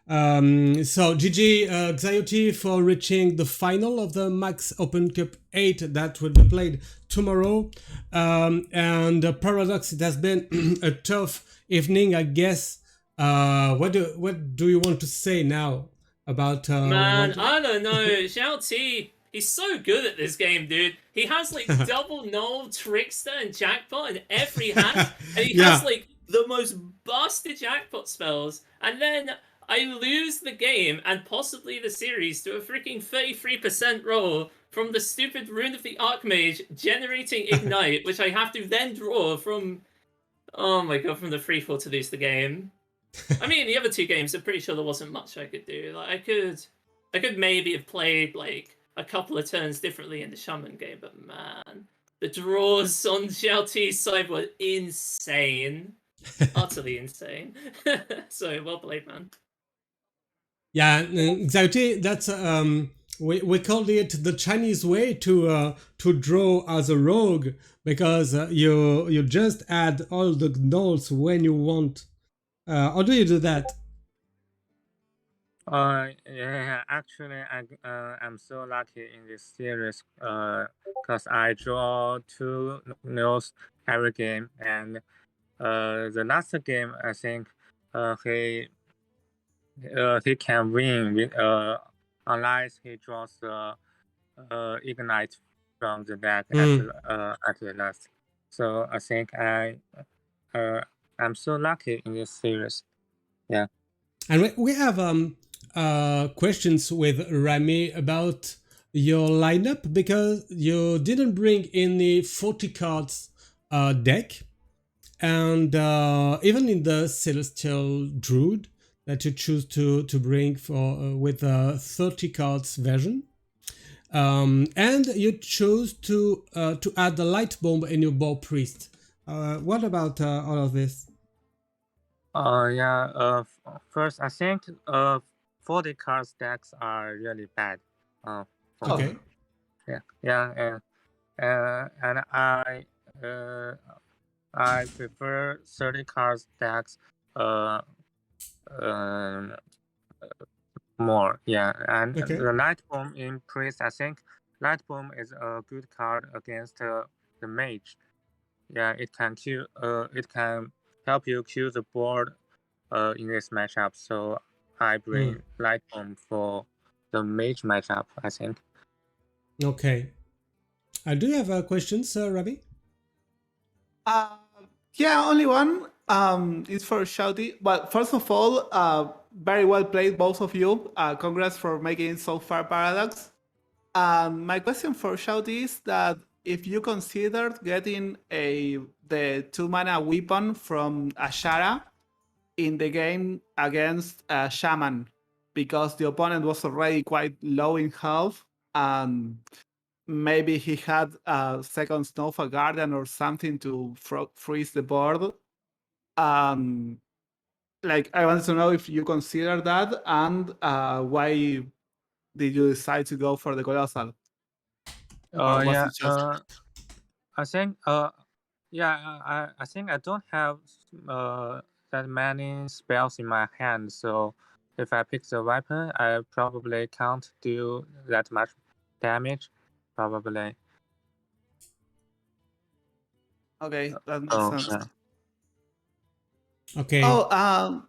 So GG XiaoT for reaching the final of the Max Open Cup 8 that will be played tomorrow. And Paradox, it has been a tough evening, I guess. What do you want to say now about man, I don't know. XiaoT, he's so good at this game, dude. He has like double null, trickster, and jackpot in every hand, and he has like the most busted jackpot spells. And then I lose the game and possibly the series to a freaking 33% roll from the stupid Rune of the Archmage generating Ignite, which I have to then draw from. Oh my god, from the free fall to lose the game. I mean, the other two games, I'm pretty sure there wasn't much I could do. Like, I could maybe have played like a couple of turns differently in the Shaman game, but man, the draws on XiaoT's side were insane, utterly insane. So well played, man. Yeah, XiaoT, that's we called it the Chinese way to draw as a rogue, because you just add all the nulls when you want. How do you do that? Yeah, actually, I'm so lucky in this series, cause I draw 2 nils every game, and the last game I think he can win with unless he draws ignite from the deck at the last. So I think I'm so lucky in this series. Yeah. And we have questions with Rami about your lineup, because you didn't bring any 40 cards deck, and even in the Celestial Druid that you choose to bring for with a 30 cards version, and you chose to add the light bomb in your bow priest. What about all of this? Yeah. First, I think 40 card stacks are really bad. Okay. Yeah. And I prefer 30 card stacks. More. Yeah. And the light bomb in priest, I think light bomb is a good card against the mage. Yeah, it can kill. It can help you kill the board in this matchup. So I bring light bomb for the mage matchup, I think. Okay. Do you have questions, Ravi? Yeah, only one. It's for XiaoT. But first of all, very well played, both of you. Congrats for making it so far, Paradox. My question for XiaoT is that if you considered getting the 2-mana weapon from Ashara in the game against a Shaman, because the opponent was already quite low in health, and maybe he had a second Snowfall Guardian or something to freeze the board. Like, I wanted to know if you consider that, and why did you decide to go for the Colossal? Or was Yeah. it just... I think I think I don't have that many spells in my hand, so if I pick the weapon, I probably can't do that much damage. Probably. Okay, that makes Oh, sense. yeah. Okay. Oh,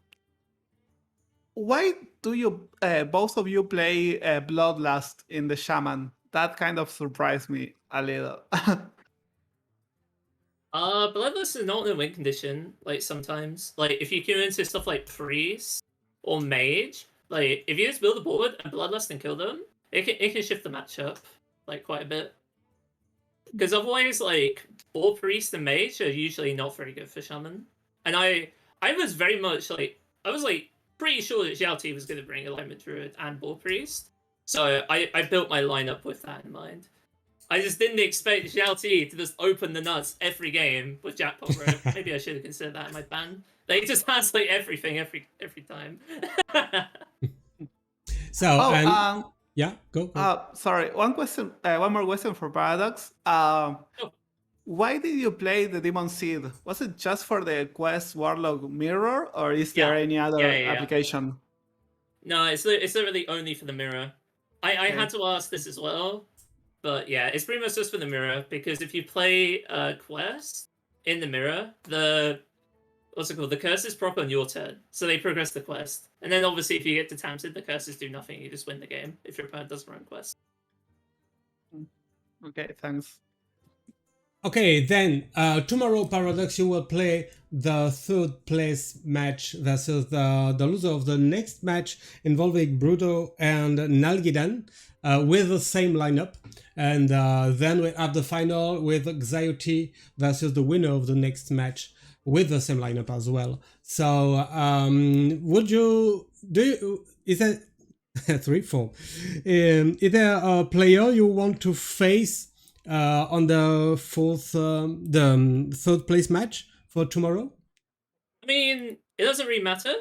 why do you both of you play Bloodlust in the Shaman? That kind of surprised me a little. Bloodlust is not in a win condition, like, sometimes. Like, if you queue into stuff like Priest or Mage, like, if you just build a board and Bloodlust and kill them, it can shift the matchup, like, quite a bit. Because otherwise, like, all Priest and Mage are usually not very good for Shaman. And I was very much, like, I was, like, pretty sure that XiaoT was going to bring Alignment Druid and Ball Priest. So I built my lineup with that in mind. I just didn't expect XiaoT to just open the nuts every game with Jackpot Rogue. Maybe I should have considered that in my ban. Like, he just has like everything every time. So, yeah, go. Sorry, one more question for Paradox. Why did you play the Demon Seed? Was it just for the Quest Warlock Mirror, or is there any other application? No, it's literally only for the mirror. I had to ask this as well. But yeah, it's pretty much just for the mirror, because if you play a quest in the mirror, the curses proc on your turn, so they progress the quest. And then obviously if you get detanted, the curses do nothing, you just win the game if your opponent doesn't run quest. Okay, thanks. Okay, then tomorrow, Paradox, you will play the third place match versus the loser of the next match involving BruTo and Nalguidan with the same lineup. And then we have the final with XiaoT versus the winner of the next match with the same lineup as well. So is that 3-4? Is there a player you want to face on the third place match for tomorrow? I mean, it doesn't really matter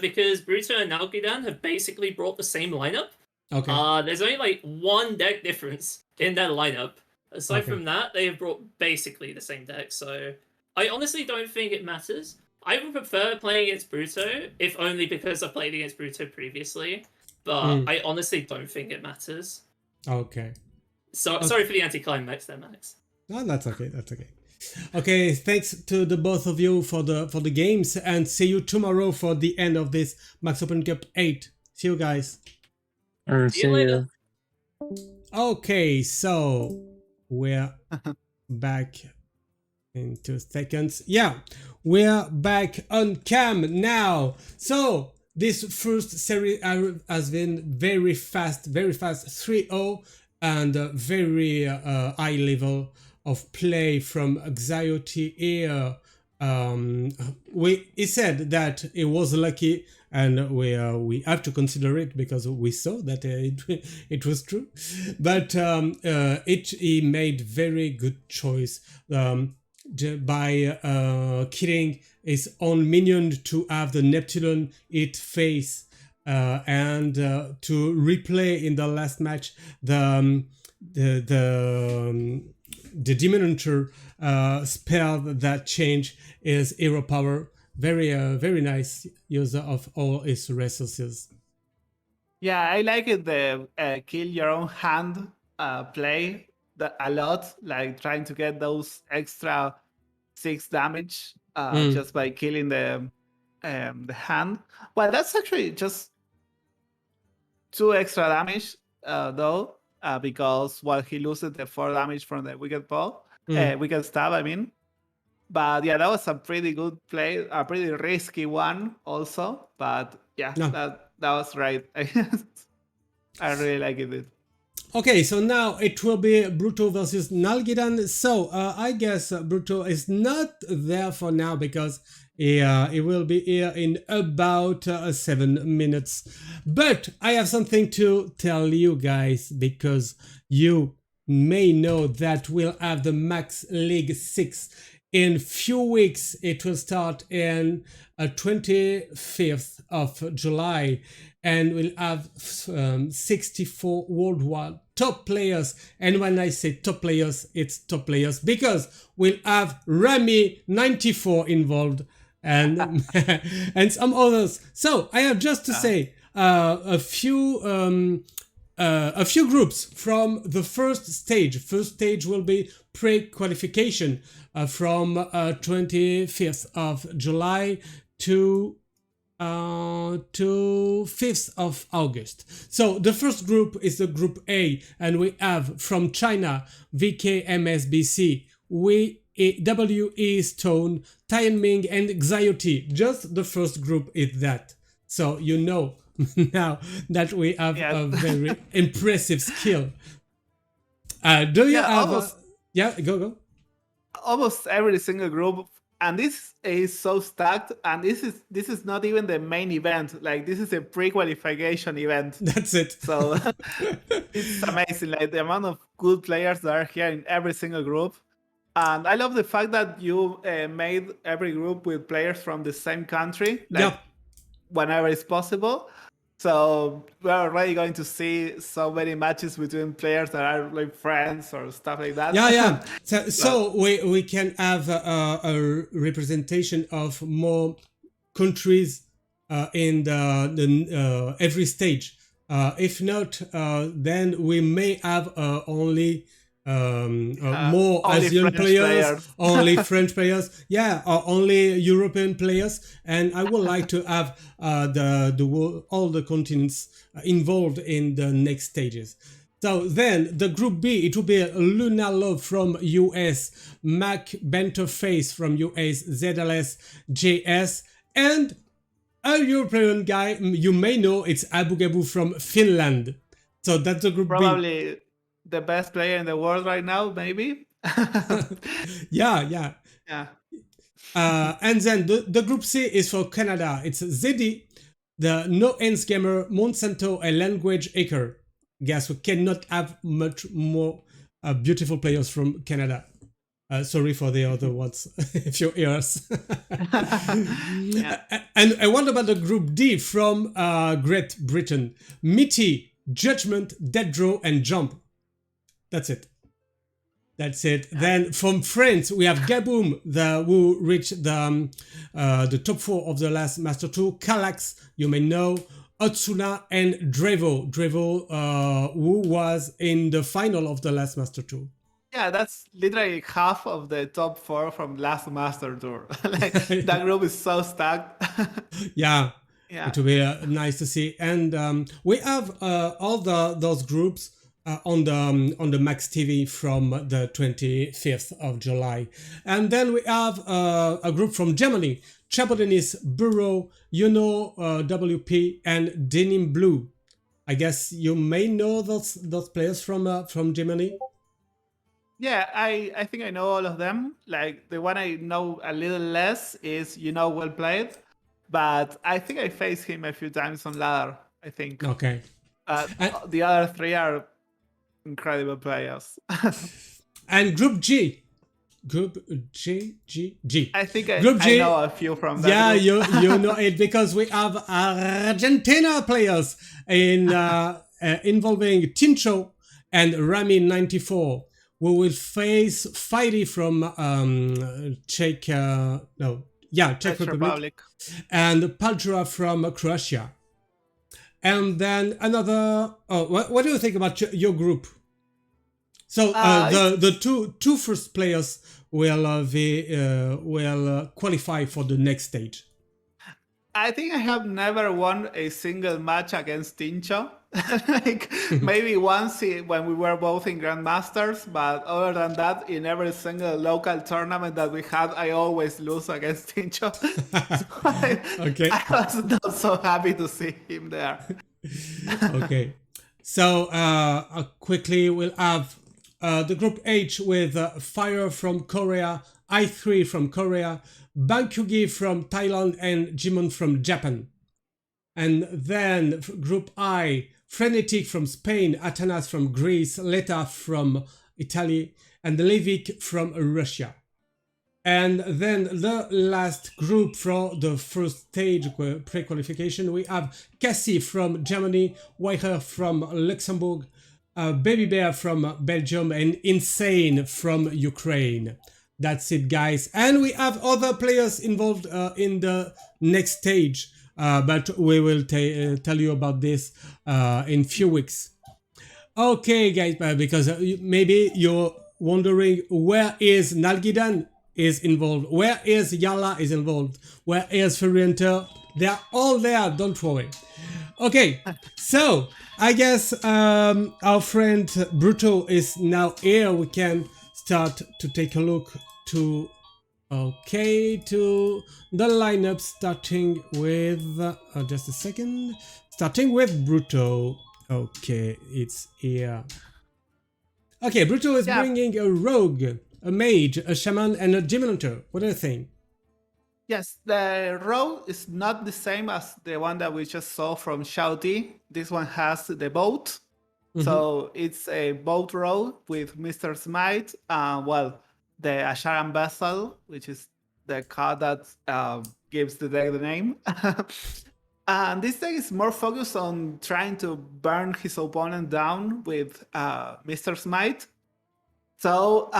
because BruTo and Nalguidan have basically brought the same lineup. Okay. There's only like one deck difference in their lineup. Aside from that, they have brought basically the same deck. So I honestly don't think it matters. I would prefer playing against BruTo, if only because I played against BruTo previously. But I honestly don't think it matters. Okay. So sorry for the anticlimax there, Max. No, that's okay. That's okay. Okay, thanks to the both of you for the games, and see you tomorrow for the end of this Max Open Cup 8. See you guys. See you later. Okay, so we're back in 2 seconds. Yeah, we're back on cam now. So this first series has been very fast 3-0, and very high level of play from XiaoT here. He said that it was lucky, and we have to consider it because we saw that it was true. But he made very good choice by killing his own minion to have the Neptune hit face. And to replay in the last match the Demon Hunter spell that change is hero power. Very nice user of all his resources. Yeah, I like it, the kill your own hand play a lot, like trying to get those extra 6 damage just by killing the hand. Well, that's actually just 2 extra damage though, because he loses the 4 damage from the wicked paw, wicked stab, I mean. But yeah, that was a pretty good play, a pretty risky one also. But yeah, that was right. I really like it. Okay, so now it will be BruTo versus Nalguidan. So I guess BruTo is not there for now because he will be here in about 7 minutes. But I have something to tell you guys because you may know that we'll have the Max League 6 in few weeks. It will start in 25th of July and we'll have 64 worldwide top players. And when I say top players, it's top players because we'll have Rami94 involved and and some others. So I have just to say a few groups from the first stage. First stage will be pre-qualification from 25th of July to 5th of August. So the first group is the group A, and we have from China VKMSBC, WE Stone, Tianming, and XiaoT. Just the first group is that. So you know now that we have a very impressive skill. Do you have? Go. Almost every single group, and this is so stacked. And this is not even the main event. Like this is a pre-qualification event. That's it. So it's amazing, like the amount of good players that are here in every single group. And I love the fact that you made every group with players from the same country, like whenever it's possible. So we're already going to see so many matches between players that are like friends or stuff like that. Yeah. So we can have a representation of more countries in the every stage. If not, then we may have only more only Asian French players, only French players, or only European players, and I would like to have all the continents involved in the next stages. So then the group B, it will be Luna Love from US, Mac Benterface from US, ZLS, JS, and a European guy you may know, it's Abu Gabu from Finland. So that's the group Probably B. The best player in the world right now, maybe. Yeah. And then the group C is for Canada. It's ZD, the No Ends Gamer, Monsanto, and Language Acre. Guess we cannot have much more beautiful players from Canada. Sorry for the other ones, if you hear us. And what about the group D from Great Britain? Mitty, Judgment, Dead Draw, and Jump. That's it. Then from France, we have Gaboom, who reached the top 4 of the last Master 2. Kallax, you may know. Otsuna and Drevo. Who was in the final of the last Master 2. Yeah, that's literally half of the top 4 from last Master Tour. Like, that group is so stacked. Yeah. It will be nice to see. And we have all those groups on the Max TV from the 25th of July. And then we have a group from Germany, Chabodenis, Burrow, WP, and Denim Blue. I guess you may know those players from Germany. Yeah, I think I know all of them. Like the one I know a little less is Well Played, but I think I faced him a few times on ladder. I think. Okay. The other 3 are incredible players. And Group G. I think Group G, I know a few from that. Yeah, group. you know it because we have Argentina players in involving Tincho and Rami94. We will face Fighty from Czech Republic, and Paldra from Croatia. And then another. What do you think about your group? So the two first players will qualify for the next stage. I think I have never won a single match against Tincho. Like maybe once when we were both in Grandmasters, but other than that, in every single local tournament that we had, I always lose against Tincho. Okay. I was not so happy to see him there. Okay. So quickly we'll have the group H with Fire from Korea, I3 from Korea, Bangkyugi from Thailand, and Jimon from Japan. And then group I, Frenetic from Spain, Atanas from Greece, Leta from Italy, and Levik from Russia. And then the last group for the first stage pre-qualification, we have Cassie from Germany, Weiher from Luxembourg, Baby Bear from Belgium, and Insane from Ukraine. That's it, guys. And we have other players involved in the next stage, but we will tell you about this in few weeks. Okay, guys, because maybe you're wondering where is Nalguidan is involved, where is Yala is involved, where is Furienter. They are all there, don't worry. Okay, so I guess our friend BruTo is now here. We can start to take a look to to the lineup, starting with just a second, starting with BruTo. Okay, it's here. Okay, BruTo is bringing a rogue, a mage, a shaman, and a demon hunter. What do you think? Yes, the rogue is not the same as the one that we just saw from XiaoT. This one has the boat. So it's a boat rogue with Mr. Smite. The Asharan Vessel, which is the card that gives the deck the name. And this deck is more focused on trying to burn his opponent down with Mr. Smite. So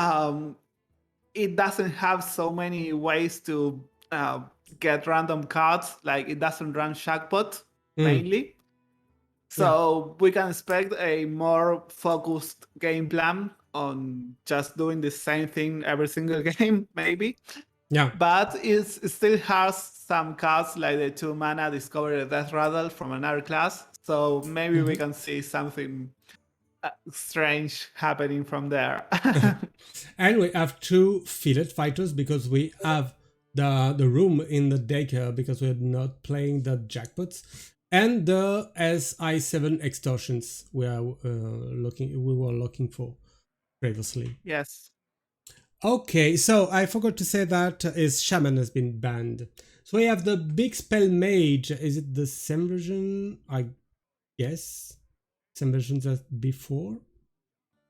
it doesn't have so many ways to get random cards. Like it doesn't run Shackpot mainly. So we can expect a more focused game plan on just doing the same thing every single game, maybe. Yeah. But it still has some cards like the 2-mana Discover the Death Rattle from another class. So maybe we can see something strange happening from there. And we have 2 Fillet Fighters because we have the room in the deck because we're not playing the jackpots. And the SI7 extortions we were looking for previously. Yes. Okay, so I forgot to say that his shaman has been banned. So we have the big spell mage. Is it the same version? I guess same version as before.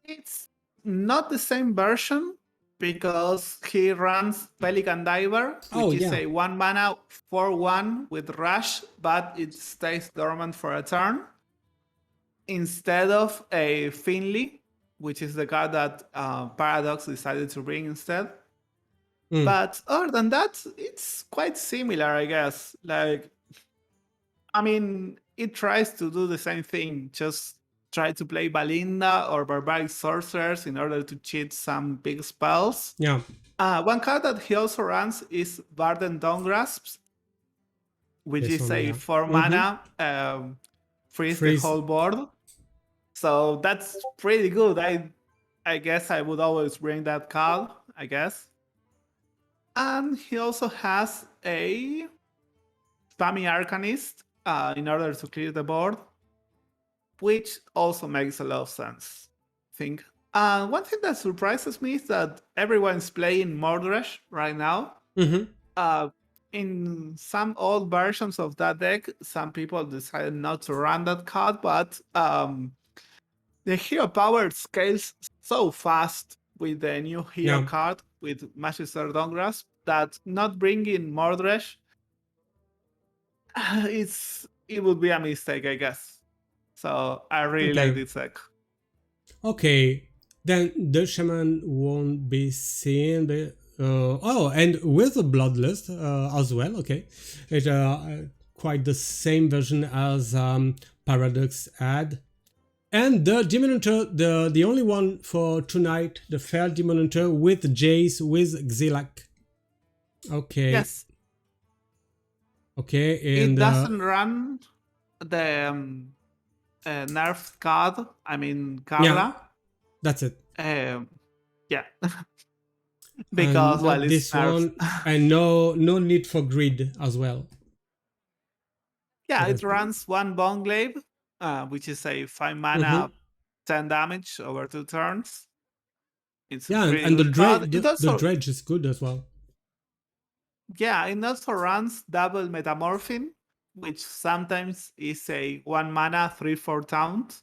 It's not the same version because he runs Pelican Diver, which is a 1-mana 4/1 with Rush, but it stays dormant for a turn, instead of a Finley, which is the card that Paraducks decided to bring instead. But other than that, it's quite similar, I guess. Like, I mean, it tries to do the same thing, just try to play Balinda or Barbaric Sorcerers in order to cheat some big spells. Yeah. One card that he also runs is Varden Dawngrasps, which is a 4-mana freeze the whole board. So that's pretty good. I guess I would always bring that card, I guess. And he also has a Spammy Arcanist in order to clear the board, which also makes a lot of sense, I think. One thing that surprises me is that everyone's playing Mordresh right now. In some old versions of that deck, some people decided not to run that card, but the hero power scales so fast with the new hero card with Magister Dawngrasp that not bringing Mordresh, it would be a mistake, I guess. So I really like this deck. Okay, then the shaman won't be seen. And with the Bloodlust as well. Okay, it's quite the same version as Paraducks had. And the Demon Hunter, the only one for tonight, the Fair Demon Hunter with Jace, with Xilak. Okay. Yes. Okay, and it doesn't run the nerf card. I mean, Carla. Yeah, that's it. Yeah. Because this one, and no need for grid as well. Yeah, it runs 1 Bone Glaive which is a 5 mana, 10 damage over 2 turns. It's Yeah, pretty and the good card. the dredge is good as well. Yeah, it also runs double metamorphing, which sometimes is a 1 mana 3/4 taunt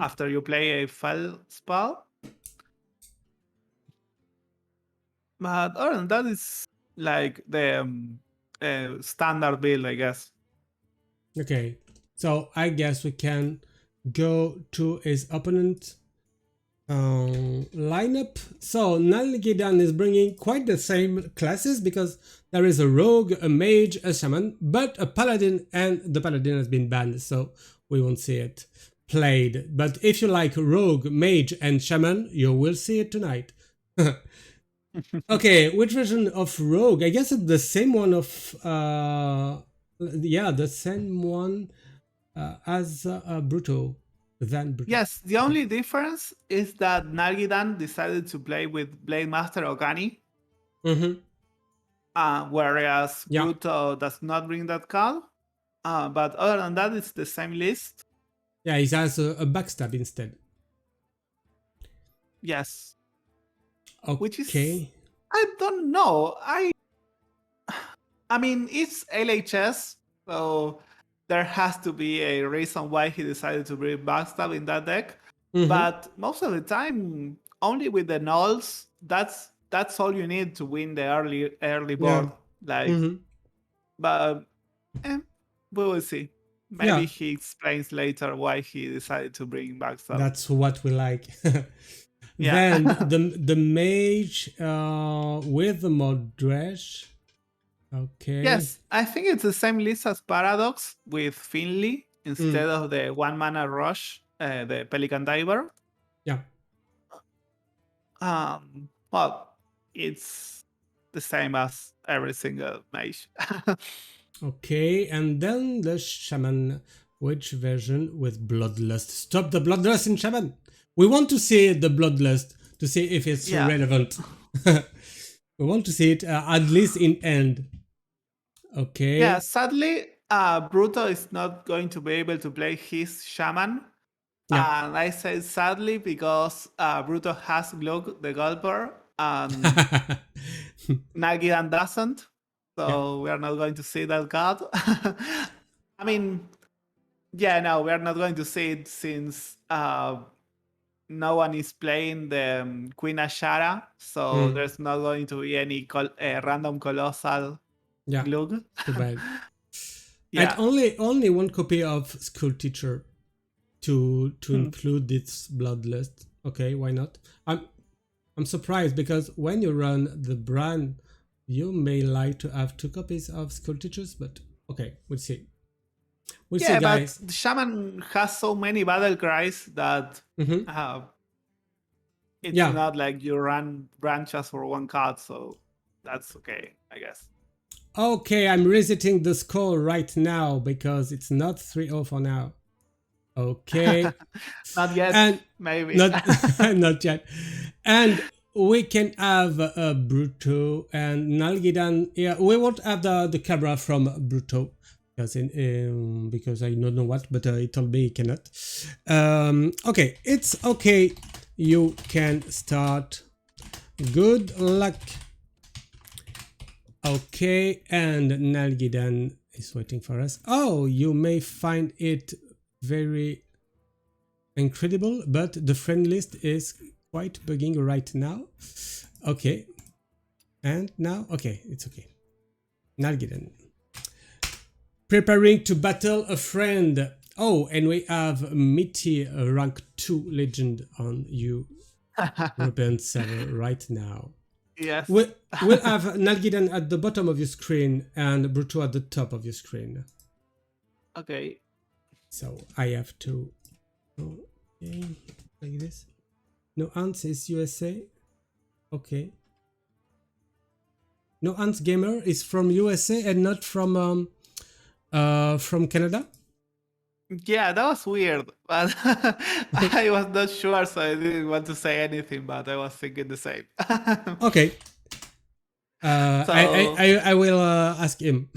after you play a fell spell. But other than that, it's like the standard build, I guess. Okay, so I guess we can go to his opponent lineup. So Nalguidan is bringing quite the same classes because there is a rogue, a mage, a shaman, but a paladin, and the paladin has been banned, so we won't see it played. But if you like rogue, mage, and shaman, you will see it tonight. Okay, which version of rogue? I guess it's the same one of yeah, the same one as BruTo. Than BruTo. Yes, the only difference is that Nalguidan decided to play with Blade Master Ogani, whereas Yeah. BruTo does not bring that card. But other than that, it's the same list. Yeah, he has a backstab instead. Yes. Okay. Which is, I don't know. I mean, it's LHS, so there has to be a reason why he decided to bring backstab in that deck. But most of the time, only with the nulls, that's all you need to win the early board. Like, but we will see. Maybe he explains later why he decided to bring backstab. That's what we like. Then the mage with the mod dredge. Okay. Yes, I think it's the same list as Paradox with Finley instead of the 1 mana rush, the Pelican Diver. Yeah. Well, it's the same as every single mage. Okay, and then the shaman. Which version with bloodlust? Stop the bloodlust in shaman. We want to see the bloodlust to see if it's relevant. We want to see it at least in end. Okay. Yeah, sadly, BruTo is not going to be able to play his shaman. Yeah. And I say sadly because BruTo has Glug the Gulper and Nalguidan doesn't. So we are not going to see that card. I mean, yeah, no, we are not going to see it since no one is playing the Queen Ashara. So there's not going to be any random colossal Glug. Too bad. And only one copy of School Teacher to include this bloodlust. Okay, why not? I'm surprised because when you run the brand, you may like to have 2 copies of School Teachers, but okay, we'll see. We'll see, guys. But the shaman has so many battle cries that it's not like you run branches for 1 card, so that's okay, I guess. Okay, I'm resetting the score right now because it's not 3-0 for now. Okay. Not yet, and maybe. Not yet. And we can have BruTo and Nalguidan. Yeah, we won't have the camera from BruTo because I don't know what, but he told me he cannot. Okay, it's okay. You can start. Good luck. Okay, and Nalguidan is waiting for us. Oh, you may find it very incredible, but the friend list is quite bugging right now. Okay, and now, okay, it's okay. Nalguidan. Preparing to battle a friend. Oh, and we have Mitty rank 2 legend on you European server right now. Yes. We'll have Nalguidan at the bottom of your screen and BruTo at the top of your screen. Okay. So I have to like this. No Ants is USA. Okay. No Ants Gamer is from USA and not from Canada. Yeah, that was weird, but I was not sure, so I didn't want to say anything, but I was thinking the same. Okay. I will ask him.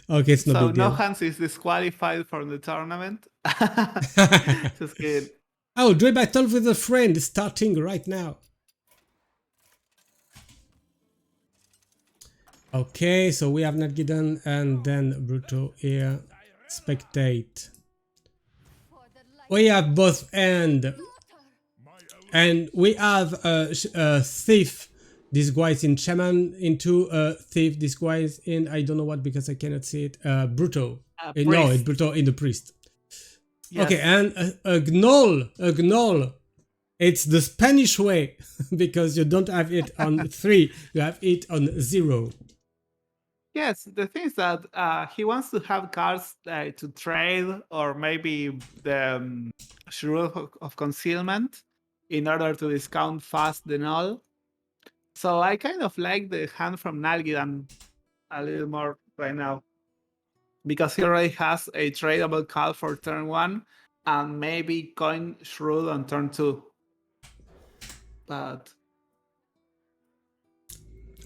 Okay, it's no So big no deal. hands is disqualified from the tournament. Just kidding. Oh, do a battle with a friend is starting right now. Okay, so we have Nalguidan and then BruTo here. Spectate. We have both end. And we have a thief disguised in shaman into a thief disguised in I don't know what because I cannot see it. BruTo. No, it's Priest. BruTo in the priest. Yes. Okay, and a gnoll. It's the Spanish way because you don't have it on 3, you have it on 0. Yes, the thing is that he wants to have cards to trade or maybe the Shroud of Concealment in order to discount fast the null. So I kind of like the hand from Nalguidan a little more right now because he already has a tradable card for turn 1 and maybe coin Shroud on turn 2. But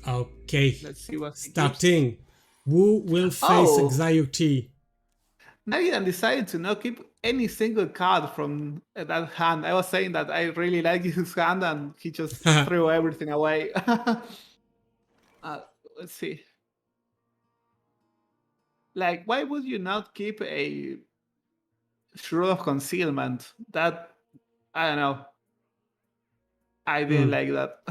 Okay, let's see what he keeps. starting. Who will face Oh. XiaoT? Nalguidan decided to not keep any single card from that hand. I was saying that I really like his hand and he just threw everything away. Let's see. Like, why would you not keep a Shroud of Concealment? That, I don't know. I didn't like that.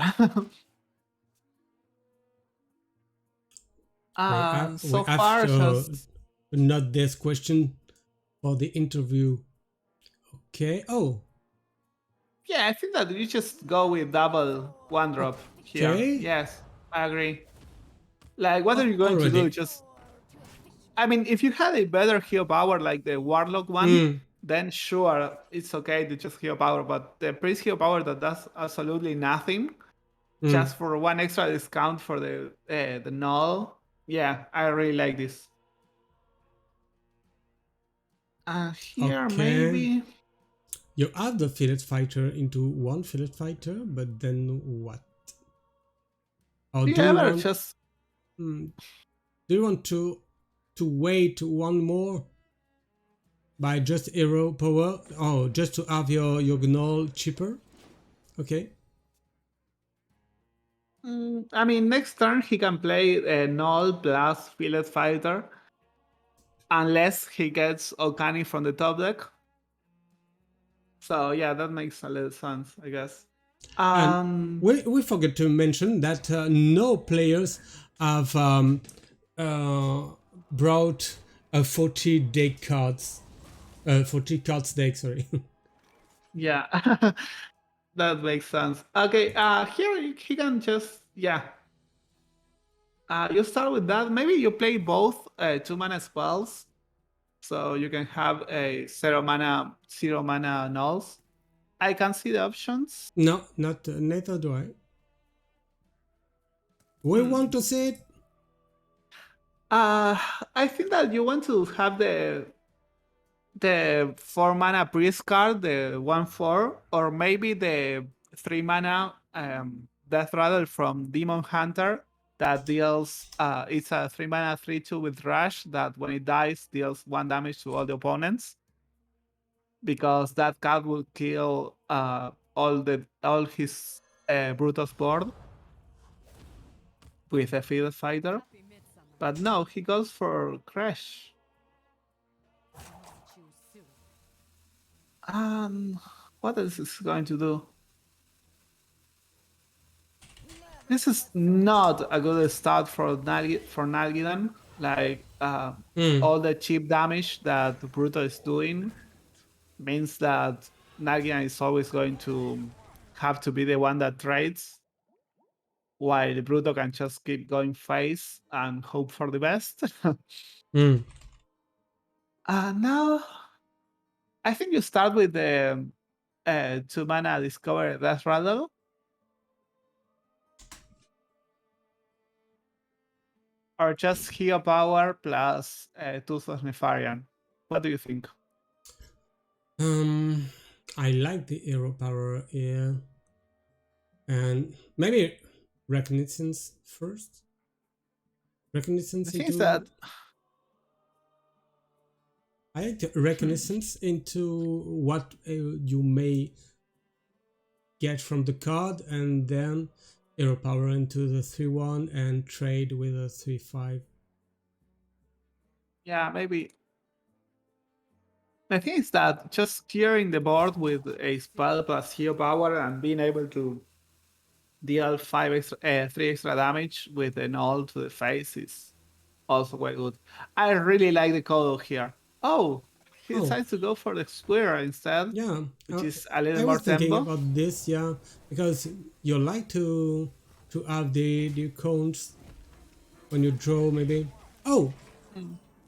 So far, just... not this question for the interview. Okay. Oh. Yeah, I think that you just go with double 1-drop here. Okay. Yes, I agree. Like, what are you going to do? Just... I mean, if you had a better hero power like the Warlock one, then sure, it's okay to just hero power. But the priest hero power that does absolutely nothing, just for 1 extra discount for the null. Yeah, I really like this. Here Okay. maybe You add the fillet fighter into 1 fillet fighter, but then what? Or do you want just... do you want to wait 1 more by just hero power? Oh, just to have your gnoll cheaper? Okay. I mean, next turn he can play a null plus fillet fighter, unless he gets Okani from the top deck. So yeah, that makes a little sense, I guess. And we forget to mention that no players have brought a 40 deck cards, 40 cards deck. Sorry. Yeah, that makes sense. Okay, here he can just you start with that. Maybe you play both 2-mana spells, so you can have a 0-mana nulls. I can see the options. No, neither do I. We want to see it. I think that you want to have the 4-mana priest card, the 1/4, or maybe the 3-mana Death Rattle from Demon Hunter that deals. It's a 3-mana 3/2 with Rush that when it dies deals 1 damage to all the opponents. Because that card will kill all his Brutus board with a field fighter. But no, he goes for Crash. What else is he going to do? This is not a good start for Nalguidan. Like all the cheap damage that BruTo is doing means that Nalguidan is always going to have to be the one that trades, while BruTo can just keep going face and hope for the best. Now, I think you start with the 2-mana Discover Death Rattle. Or just Hero Power plus Tooth of Nefarian. What do you think? I like the hero power here. And maybe Reconnaissance first? Reconnaissance The thing into... is that I had reconnaissance into what you may get from the card, and then hero power into the 3-1 and trade with a 3-5. Yeah, maybe. The thing is that just clearing the board with a spell plus hero power and being able to deal 3 extra damage with an all to the face is also quite good. I really like the Kodo here. Oh, he Oh. decides to go for the square instead, Yeah, which is a little I more was thinking tempo. about this, yeah, because you like to have the cones when you draw, maybe. Oh,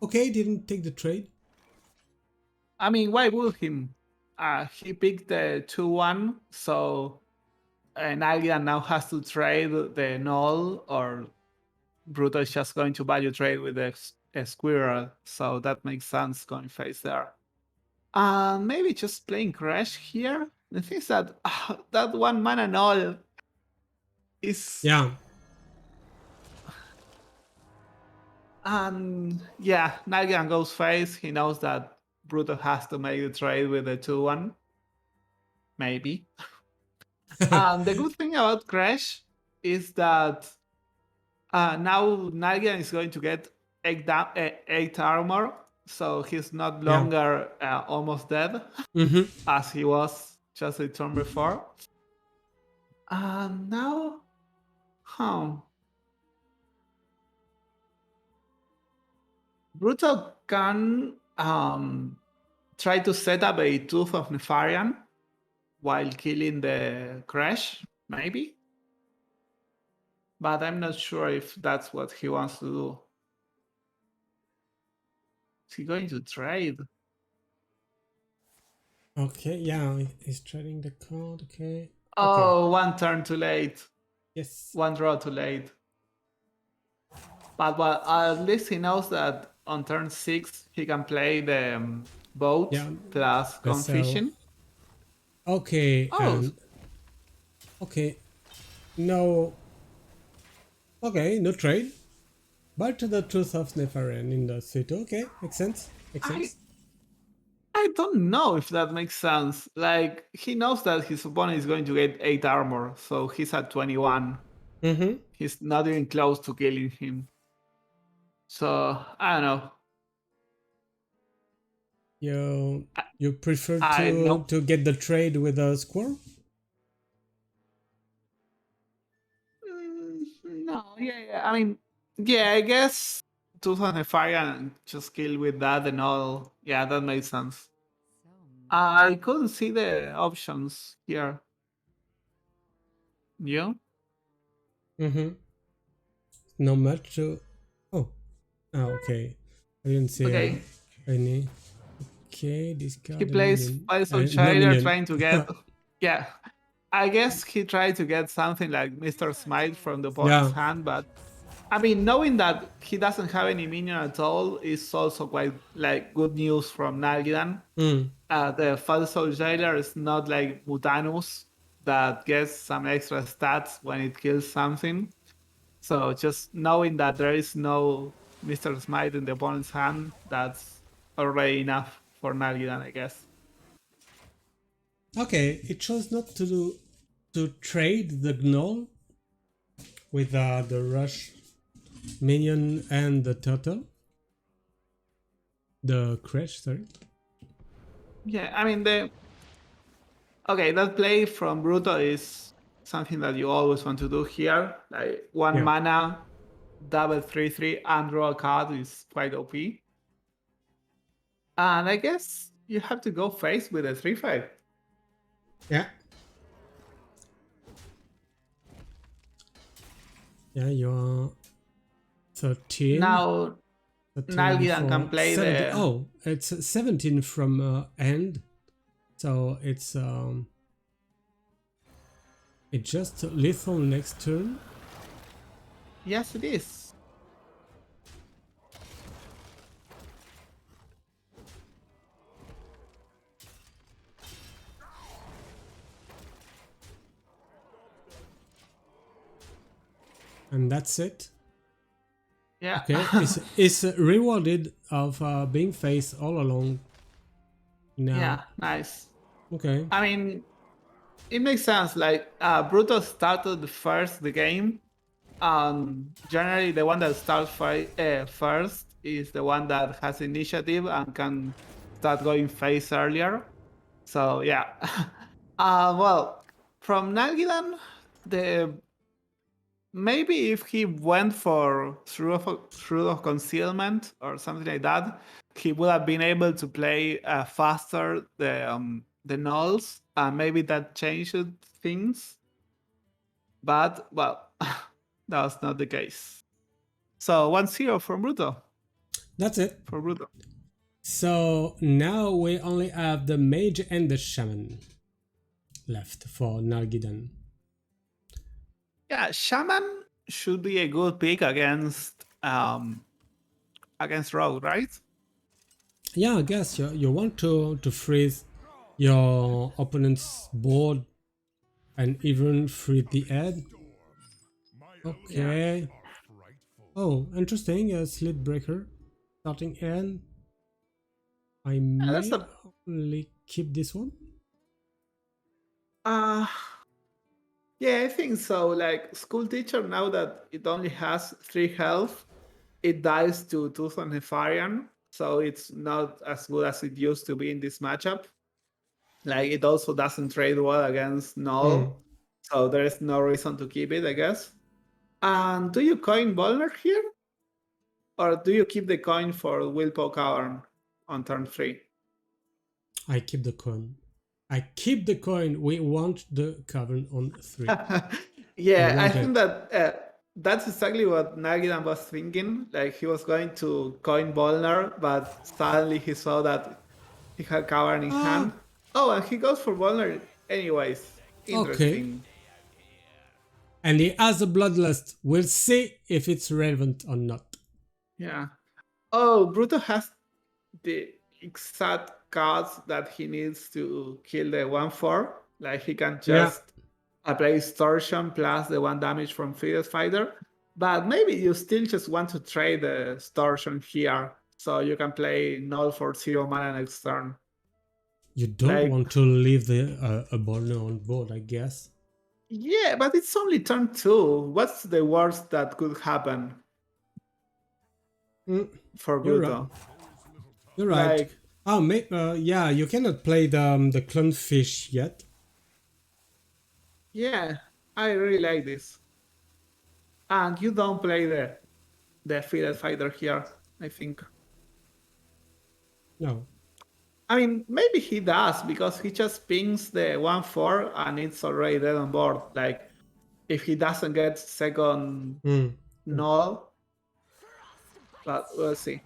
okay, didn't take the trade. I mean, why would him? He picked the 2-1, so Nalguidan now has to trade the null, or BruTo is just going to value trade with a squirrel, so that makes sense going face there. Maybe just playing Crash here. The thing is that that 1 mana null is... Yeah, And yeah, Nalguidan goes face. He knows that BruTo has to make the trade with the 2-1. Maybe. And the good thing about Crash is that now Nalguidan is going to get 8 armor, so he's not longer almost dead as he was just a turn before. And now, BruTo can try to set up a Tooth of Nefarian while killing the Crash, maybe. But I'm not sure if that's what he wants to do. Is he going to trade? okay, yeah, he's trading the card, okay. Oh, 1 turn too late. Yes. 1 draw too late. But well, at least he knows that on turn 6 he can play the boat plus Gone Fishing. Okay, and okay, no, okay, no trade, but the Truth of Nefarian in the suit. Okay, makes sense. Makes sense. I don't know if that makes sense. Like, he knows that his opponent is going to get 8 armor, so he's at 21. He's not even close to killing him. So, I don't know. You prefer Nope. to get the trade with a squirrel? No, yeah. I mean, yeah, I guess 2000 fire and just kill with that and all. Yeah, that makes sense. I couldn't see the options here. You? Not much to... Oh, okay. I didn't see any. Okay, this card. He plays Firesol Chider trying to get... yeah. I guess he tried to get something like Mr. Smite from the opponent's hand, but I mean, knowing that he doesn't have any minion at all is also quite like good news from Nalguidan. The Firesol Jailer is not like Mutanus that gets some extra stats when it kills something. So just knowing that there is no Mr. Smite in the opponent's hand, that's already enough for Nalguidan, I guess. Okay, it chose not to trade the Gnoll with the Rush minion and the Turtle. The Crash, sorry. Yeah, I mean, that play from BruTo is something that you always want to do here. Like 1 mana, double 3/3, and draw a card is quite OP. And I guess you have to go face with a 3/5. Yeah. Yeah, you're 13. Now, Nalguidan can play 17. the... Oh, it's 17 from end. So it's just lethal next turn. Yes, it is. And that's it. Yeah. Okay, it's rewarded of being faced all along now. Yeah, nice. Okay. I mean, it makes sense. Like, BruTo started first the game. Generally, the one that starts first is the one that has initiative and can start going phase earlier. So yeah. Well, from Nalguidan, the maybe if he went for through of concealment or something like that, he would have been able to play faster the nulls, and maybe that changed things. But well, that was not the case. So 1-0 for BruTo. That's it. For BruTo. So now we only have the mage and the shaman left for Nalguidan. Yeah, Shaman should be a good pick against Rogue, right? Yeah, I guess you want to freeze your opponent's board and even freeze the head. Okay. Oh, interesting. A slit breaker starting end. I may only keep this one. Yeah, I think so. Like school teacher, now that it only has 3 health, it dies to Tooth and Nefarian, so it's not as good as it used to be in this matchup. Like it also doesn't trade well against Null, so there is no reason to keep it, I guess. And do you coin Volner here? Or do you keep the coin for Wilpo Cavern on turn 3? I keep the coin. I keep the coin. We want the cavern on 3. Yeah, I think that that's exactly what Nalguidan was thinking. Like he was going to coin Volner, but suddenly he saw that he had Cavern in hand. Oh, and he goes for Volner anyways. Interesting. Okay. And he has a Bloodlust. We'll see if it's relevant or not. Yeah. Oh, BruTo has the exact cards that he needs to kill the 1/4. Like he can just apply Distortion plus the 1 damage from Fidel Fighter. But maybe you still just want to trade the Distortion here, so you can play Null for 0 mana next turn. You don't want to leave the a Borneo on board, I guess. Yeah, but it's only turn 2. What's the worst that could happen for BruTo? You're right. Yeah, you cannot play the clownfish yet. Yeah, I really like this. And you don't play the Fidel Fighter here, I think. No. I mean, maybe he does, because he just pings the 1/4 and it's already dead on board. Like, if he doesn't get second Null, but we'll see.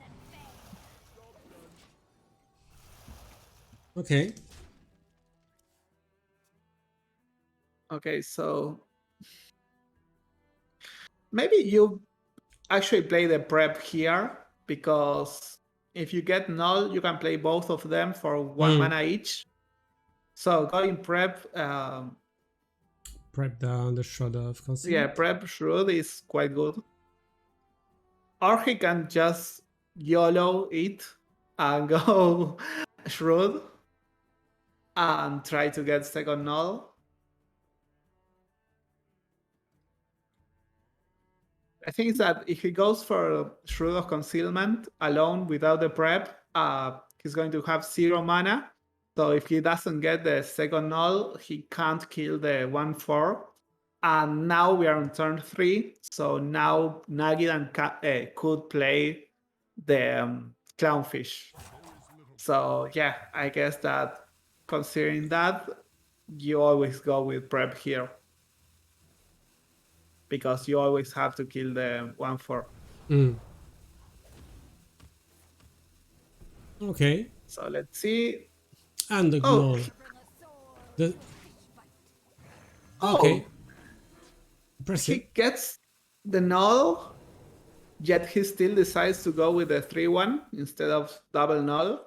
Okay. Okay, so maybe you actually play the prep here, because if you get Null, you can play both of them for 1 mana each. So going prep, prep the Shroud of Concealment. yeah, prep Shroud is quite good. Or he can just YOLO it and go Shroud and try to get second Null. I think that if he goes for Shroud of Concealment alone without the prep, he's going to have 0 mana. So if he doesn't get the second Null, he can't kill the 1/4. And now we are on turn 3. So now Nalguidan could play the Clownfish. So yeah, I guess that considering that, you always go with prep here, because you always have to kill the 1/4. Okay. So let's see. And the Gnoll. Okay. He gets the Null, yet he still decides to go with the 3/1 instead of double Null.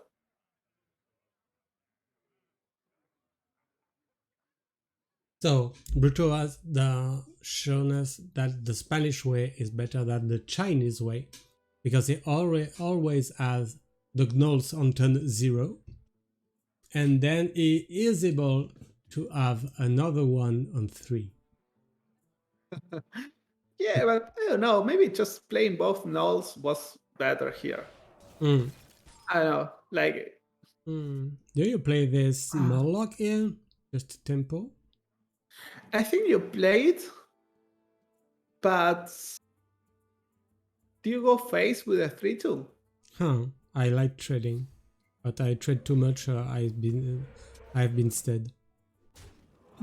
So BruTo has shown us that the Spanish way is better than the Chinese way because it always has the gnolls on turn 0, and then he is able to have another one on 3. Yeah, but I don't know. Maybe just playing both nulls was better here. Mm. I don't know. Like, Do you play this Murloc here? Just tempo? I think you played, but do you go face with a 3-2? Huh. I like trading, but I trade too much. I've been stead.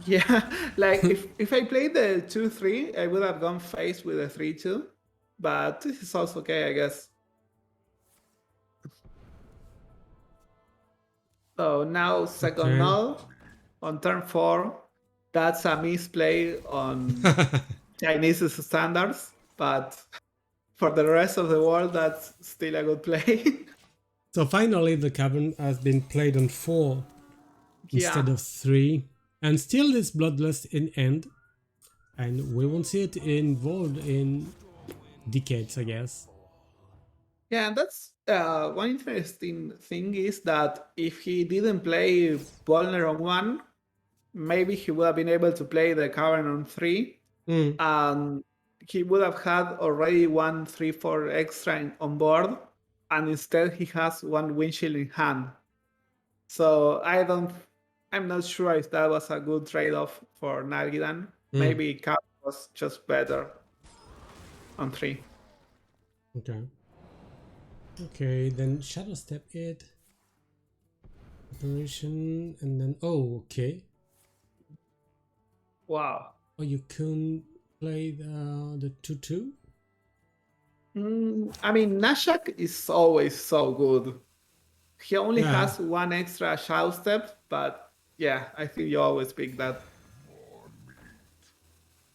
Yeah, like if I played the 2-3, I would have gone face with a 3-2, but this is also okay, I guess. So now second Okay. null on turn 4. That's a misplay on Chinese standards, but for the rest of the world, that's still a good play. So finally, the cavern has been played on 4 instead Yeah. of 3, and still this bloodlust in end, and we won't see it involved in decades, I guess. Yeah, and that's one interesting thing is that if he didn't play Volner on 1, maybe he would have been able to play the Cavern on 3, and he would have had already 1 3/4 extra on board, and instead he has 1 windshield in hand. So I'm not sure if that was a good trade-off for Nalguidan. Maybe Cavern was just better on 3. Okay, then Shadow Step it. Operation, and then, okay. Wow. Oh, you couldn't play the 2-2? I mean, Nashak is always so good. He only Yeah. has 1 extra shout step, but yeah, I think you always pick that.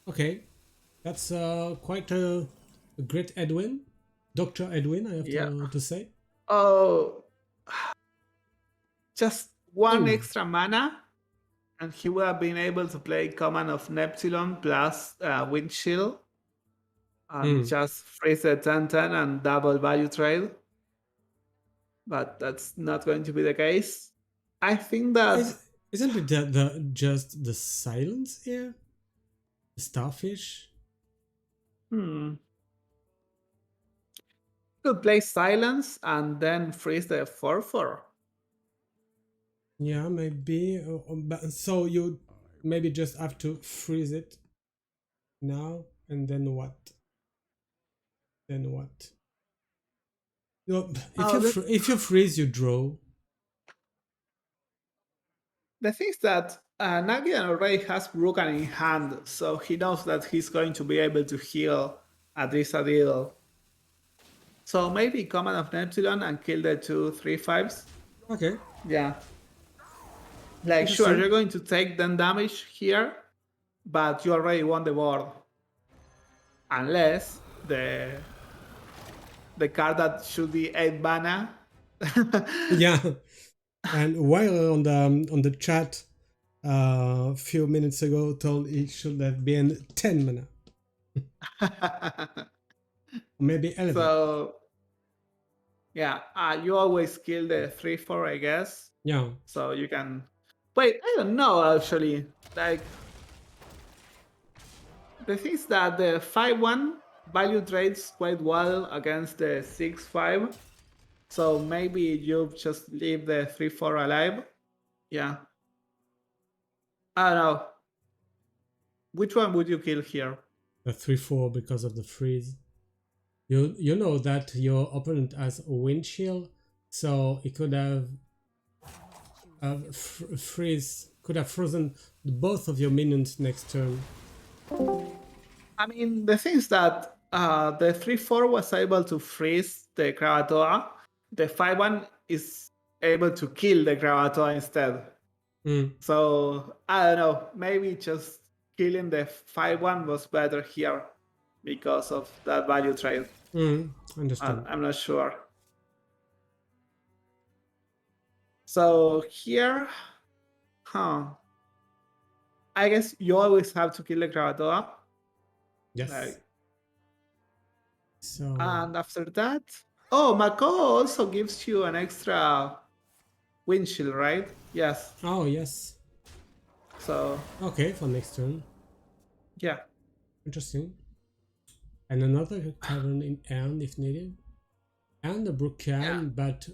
Okay, that's quite a great Edwin. Dr. Edwin, I have to say. Oh, just 1 Ooh. extra mana, and he would have been able to play Command of Neptune plus Windshield, and just freeze the 10/10 and double value trade. But that's not going to be the case. I think that... Isn't it just the silence here? The starfish? Could play Silence and then freeze the 4/4. Yeah, maybe. But so you maybe just have to freeze it now, and then what? Then what? No, if you freeze, you draw. The thing is that Nalguidan already has Brukan in hand, so he knows that he's going to be able to heal at least a little. So maybe Command of Neptune and kill the 2 3/5s. Okay. Yeah. Like, sure, you're going to take 10 damage here, but you already won the board. Unless the card that should be 8 mana. Yeah. And while on the chat a few minutes ago told it should have been 10 mana. Maybe 11. So yeah, you always kill the 3/4, I guess. Yeah. So you can... Wait, I don't know actually. Like, the thing is that the 5/1 value trades quite well against the 6/5. So maybe you just leave the 3/4 alive. Yeah. I don't know. Which one would you kill here? The 3/4 because of the freeze. You know that your opponent has a wind shield, so it could have frozen both of your minions next turn. I mean, the thing is that the 3/4 was able to freeze the Krakatoa. The 5/1 is able to kill the Krakatoa instead. So I don't know. Maybe just killing the 5/1 was better here because of that value trade. Understand. I'm not sure. So here, I I guess you always have to kill the Krakatoa. Yes. Like, So and after that, oh, Mako also gives you an extra windshield, right? Yes. oh yes. So Okay, for next turn. yeah, Interesting. And another cavern in N if needed. And a brook can, Yeah. but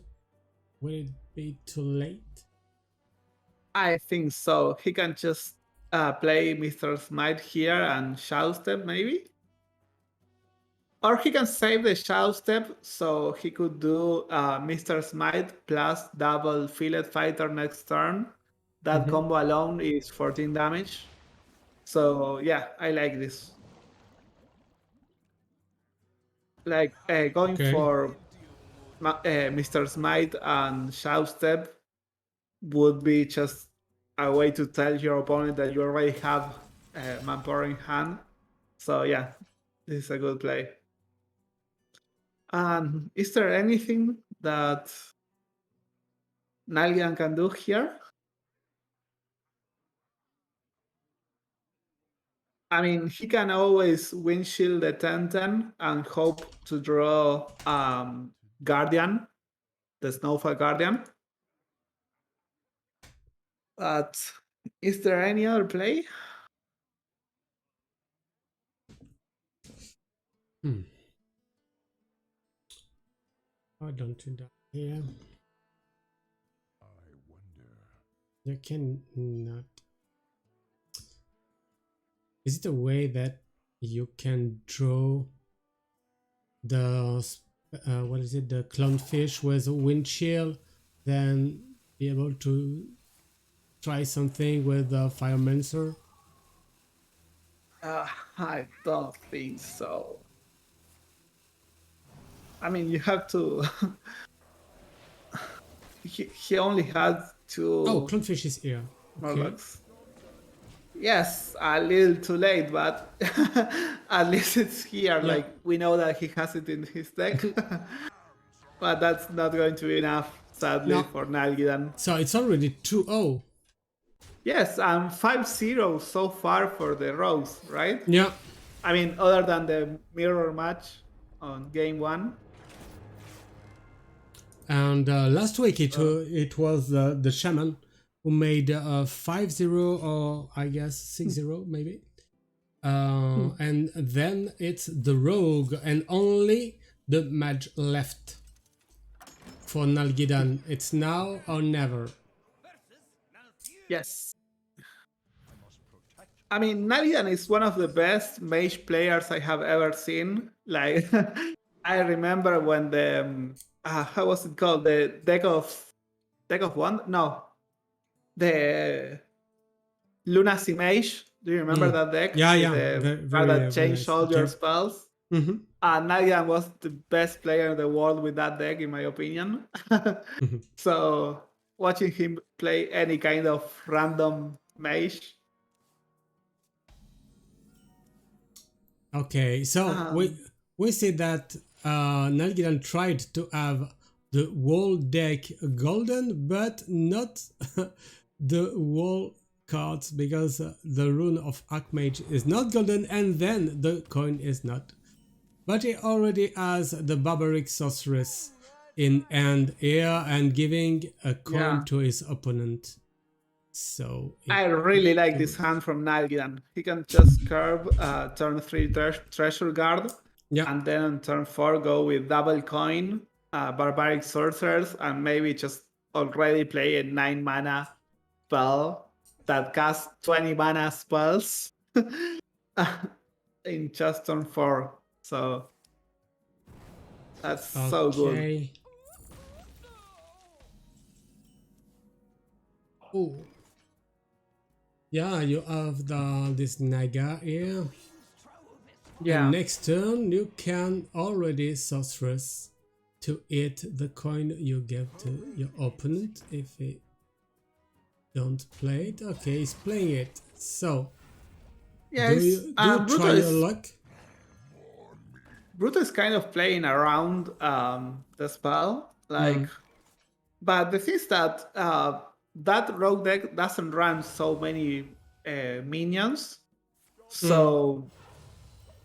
will it be too late? I think so. He can just play Mr. Smite here and Shadow Step maybe. Or he can save the Shadow Step so he could do Mr. Smite plus double Fillet Fighter next turn. That combo alone is 14 damage. So yeah, I like this. Like going Okay. for Mr. Smite and Shadow Step would be just a way to tell your opponent that you already have Manpower in hand. So yeah, this is a good play. And is there anything that Nalguidan can do here? I mean, he can always windshield the 10-10 and hope to draw Guardian, the Snowfall Guardian. But is there any other play? Why don't you die here? You can not. Is it a way that you can draw the what is it, the clownfish with a windshield, then be able to try something with the Firemancer? I don't think so. I mean, you have to. he only had two. Oh, clownfish is here. Okay. Paraducks. Yes, a little too late, but at least it's here. Yeah. Like, we know that he has it in his deck. But that's not going to be enough, sadly, No. for Nalguidan. So it's already 2-0. Yes, and 5-0 so far for the Rose, right? Yeah. I mean, other than the mirror match on game 1. And last week it was the Shaman who made 5-0 or I guess 6-0 maybe. And then it's the Rogue and only the Mage left for Nalguidan. It's now or never. Yes. I mean, Nalguidan is one of the best mage players I have ever seen. Like, I remember when the how was it called? The deck of one? No, the Lunacy Mage. Do you remember that deck? Yeah, With yeah. The Very, that very changed nice. all your Okay. spells. Mm-hmm. And Nalguidan was the best player in the world with that deck, in my opinion. So watching him play any kind of random mage. Okay, so we see that Nalguidan tried to have the whole deck golden, but not the whole cards, because the rune of Archmage is not golden, and then the coin is not. But he already has the Barbaric Sorceress in hand here and giving a coin Yeah. to his opponent. So I really like this hand from Nalguidan. He can just curve turn 3 treasure guard, yeah. and then on turn 4 go with double coin, barbaric sorcerers, and maybe just already play a 9 mana spell that casts 20 mana spells in just turn 4. So that's so good. Okay. Oh. Yeah, you have this Naga here. Yeah. And next turn you can already sorceress to hit the coin you give to your opponent if he don't play it. Okay, he's playing it. So Yes. do you BruTo try your is luck? BruTo is kind of playing around the spell, like, but the thing is that that rogue deck doesn't run so many minions. So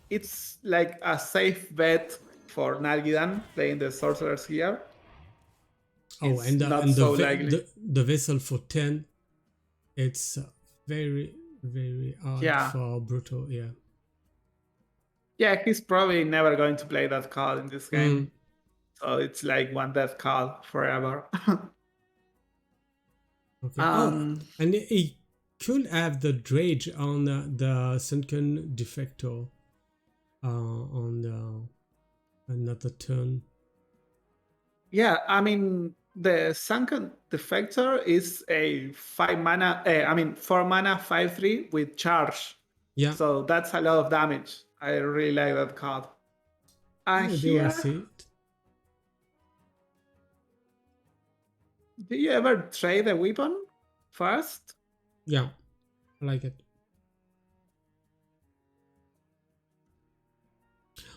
it's like a safe bet for Nalguidan playing the sorcerers here. Oh, It's and not and so likely. the vessel for 10, it's very, very hard Yeah. for BruTo, yeah. Yeah, he's probably never going to play that card in this game. Mm. So it's like one death card forever. Okay. And he could have the Drage on the Sunken Defector on another turn. Yeah, I mean, the Sunken Defector is a 4 mana, 5/3 with charge. Yeah. So that's a lot of damage. I really like that card. And I do here, see it. do you ever trade a weapon first? Yeah, I like it.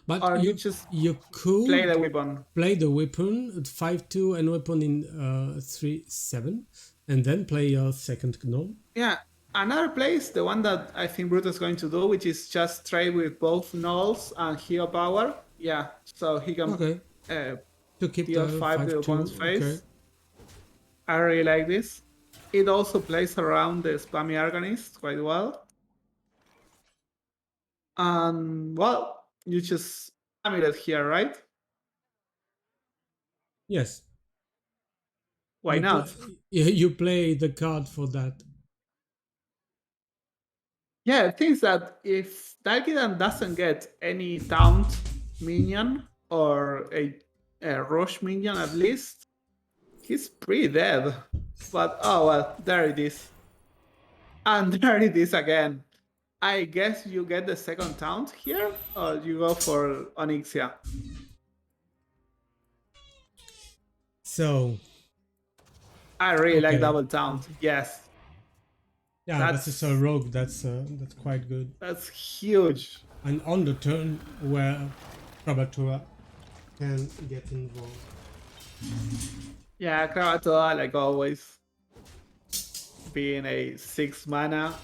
But Or you you just could play the weapon? play the weapon at 5/2 and weapon in 3/7, and then play your second gnome. Yeah. Another place, the one that I think BruTo is going to do, which is just trade with both Nulls and Hero Power. Yeah, so he can Okay. To keep deal the 5 to the 5/2. opponent's face. Okay. I really like this. It also plays around the Spammy Arcanist quite well. And, well, you just amulet here, right? Yes. Why not? You play the card for that. Yeah, the thing is that if Nalguidan doesn't get any taunt minion or a rush minion at least, he's pretty dead. But oh well, there it is. And there it is again. I guess you get the second taunt here, or you go for Onyxia. So I really like Okay. double taunt. Yes, yeah, That's- that's a rogue. That's quite good. that's huge. And on the turn where Paraducks can get involved. Yeah, Krakatoa, like always, being a 6 mana,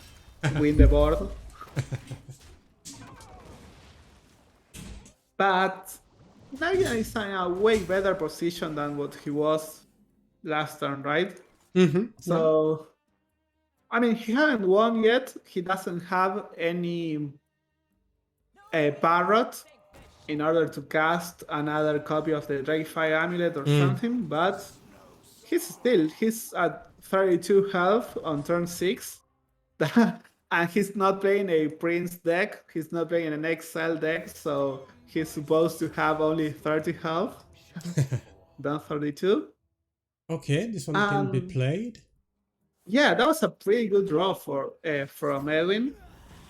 win the board. But Nalguidan is in a way better position than what he was last turn, right? Mm-hmm. So, I mean, he hasn't won yet. He doesn't have any Parrot in order to cast another copy of the Drakefire Amulet or something, but he's at 32 health on turn 6. And he's not playing a Prince deck, he's not playing an Exile deck, so he's supposed to have only 30 health, than 32. Okay, this one can be Um, played. Yeah, that was a pretty good draw from Edwin.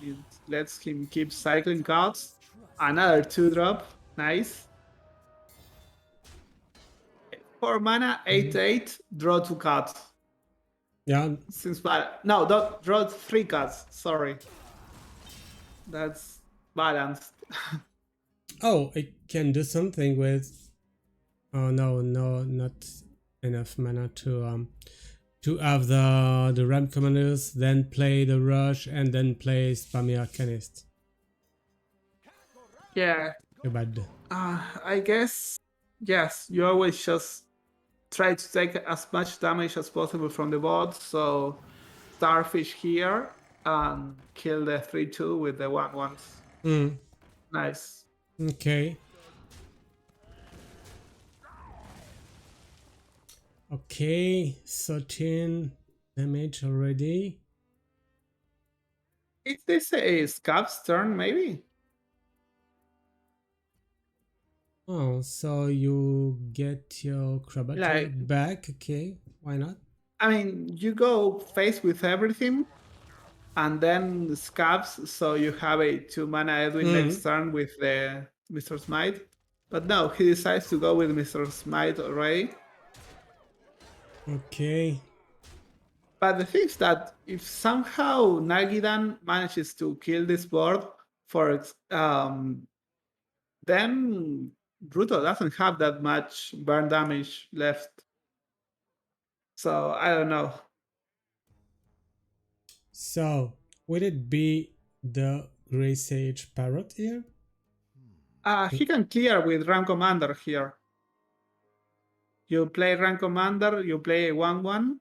It lets him keep cycling cards. Another 2-drop, nice. 4 mana, 8/8, draw 2 cards. Yeah. Seems bad. No, don't draw 3 cards. Sorry, that's balanced. Oh, I can do something with. Oh no, not enough mana to have the Ram Commanders, then play the Rush, and then play Spammy Arcanist. Yeah, Too bad. I guess yes. You always just try to take as much damage as possible from the board. So Starfish here and kill the 3/2 with the 1/1s. Nice. Okay. Okay, 13 damage already. Is this a Scab's turn, maybe? Oh, so you get your Krabat Like- back. Okay, why not? I mean, you go face with everything, and then Scabs, so you have a 2 mana Edwin next turn with the Mr. Smite. But no, he decides to go with Mr. Smite already. Okay. But the thing is that if somehow Nalguidan manages to kill this board, then BruTo doesn't have that much burn damage left. So I don't know. So Would it be the Grey Sage Parrot here? He can clear with Rank Commander here. You play Rank Commander, you play a 1/1,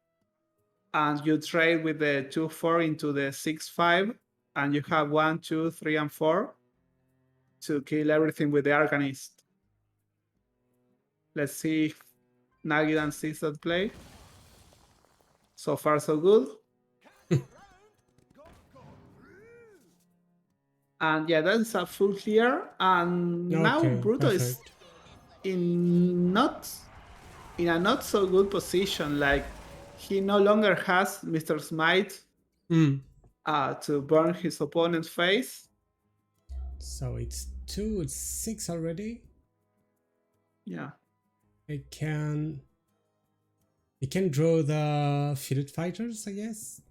and you trade with the 2/4 into the 6/5, and you have 1, 2, 3, and 4 to kill everything with the Arcanist. Let's see if Nalguidan sees that play. So far, so good. And yeah, that's a full clear. And now Okay, BruTo is perfect. in a not so good position. Like he no longer has Mr. Smite to burn his opponent's face. So it's 2, it's 6 already. Yeah. I can draw the Fielded Fighters, I guess.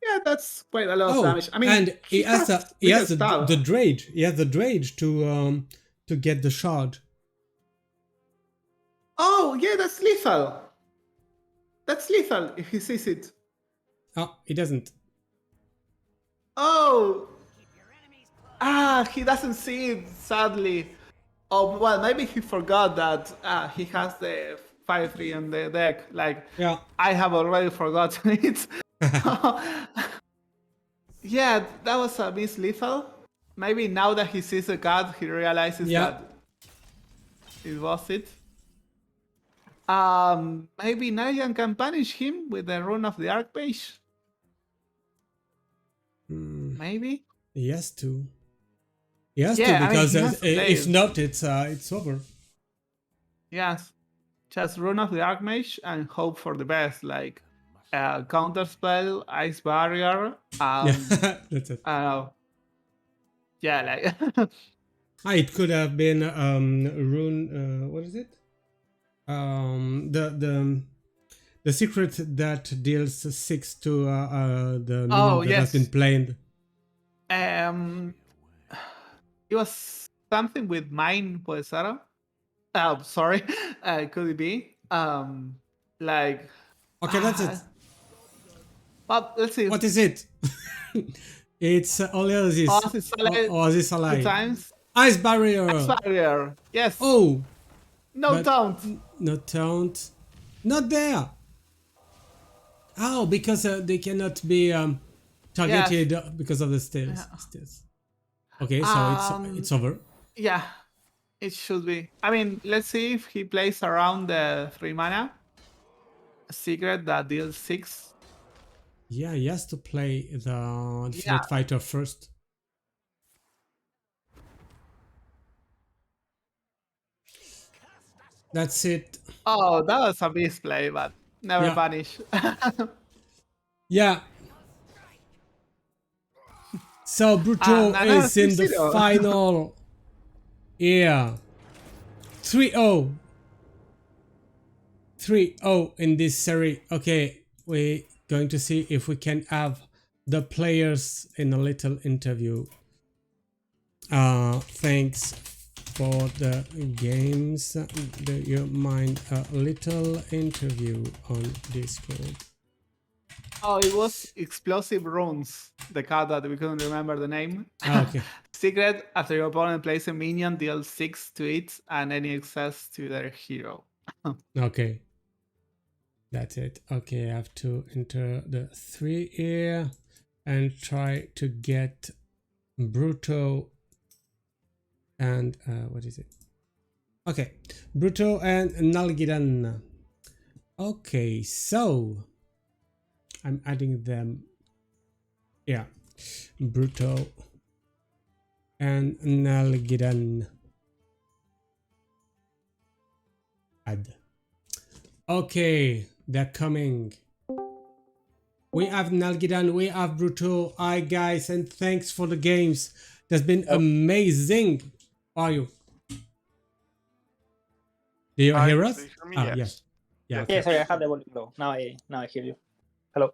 Yeah, that's quite a lot of damage. I mean, and he has the stab. Drage. He has the Drage to get the shard. Oh yeah, that's lethal. That's lethal if he sees it. Oh, he doesn't. Oh. He doesn't see it, sadly. Oh, well, maybe he forgot that he has the 5/3 on the deck. Like, Yeah. I have already forgotten it. Yeah, that was a miss lethal. Maybe now that he sees the card, he realizes that it was it. Maybe Nalguidan can punish him with the Rune of the Archmage. Maybe. He has to. He has Yeah, to, because he has to play if it. not, it's over. Yes, just Rune of the Archmage and hope for the best, like counter spell, ice barrier. That's it. Yeah, like It could have been rune. What is it? The secret that deals 6 to the minion that has been played. it was something with mine, Poesara. Sorry, could it be? Like. Okay, that's it. Well, let's see. What is it? It's Oasis. Oasis Two Alive. times. Ice barrier. Ice barrier. Yes. Oh. No taunt. No taunt. Not there. Oh, because they cannot be targeted because of the stairs. Okay, so it's over. Yeah, it should be. I mean, let's see if he plays around the 3 mana. A secret that deals 6. Yeah, he has to play the Fielded Fighter first. That's it. Oh, that was a misplay, but never punish. Yeah. So BruTo is in the final. Yeah. 3-0. 3-0 in this series. Okay, we're going to see if we can have the players in a little interview. Thanks for the games. Do you mind a little interview on Discord? Oh, it was Explosive Runes, the card that we couldn't remember the name. Okay. Secret, after your opponent plays a minion, deal 6 to it and any excess to their hero. Okay. That's it. Okay, I have to enter the 3 here and try to get BruTo and what is it? Okay, BruTo and Nalguidan. Okay, so I'm adding them. Yeah, BruTo and Nalguidan. Add. Okay, they're coming. We have Nalguidan, we have BruTo. Hi guys, and thanks for the games. That's been amazing. How are you? Do you hear us? Do you hear me? Yes. Yeah. Okay. Yeah, sorry, I had the volume low. Now I hear you. Hello.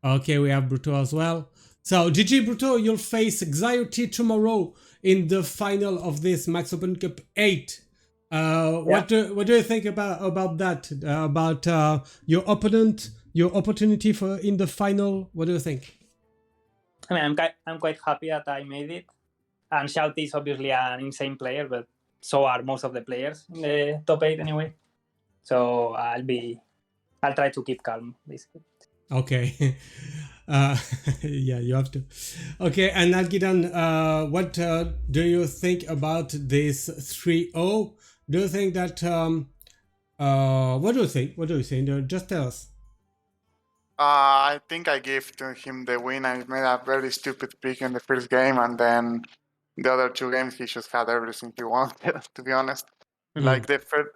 Okay, we have BruTo as well. So GG BruTo, you'll face XiaoT tomorrow in the final of this Max Open Cup 8. What do you think about that? About your opponent your opportunity for in the final? What do you think? I mean, I'm quite happy that I made it. And XiaoT is obviously an insane player, but so are most of the players in the top 8 anyway. So I'll try to keep calm, basically. Okay. Yeah, you have to. Okay, and Nalguidan, what do you think about this 3-0? Do you think that what do you think? What do you think? Just tell us. I think I gave to him the win. I made a very stupid pick in the first game, and then the other 2 games he just had everything he wanted. To be honest, like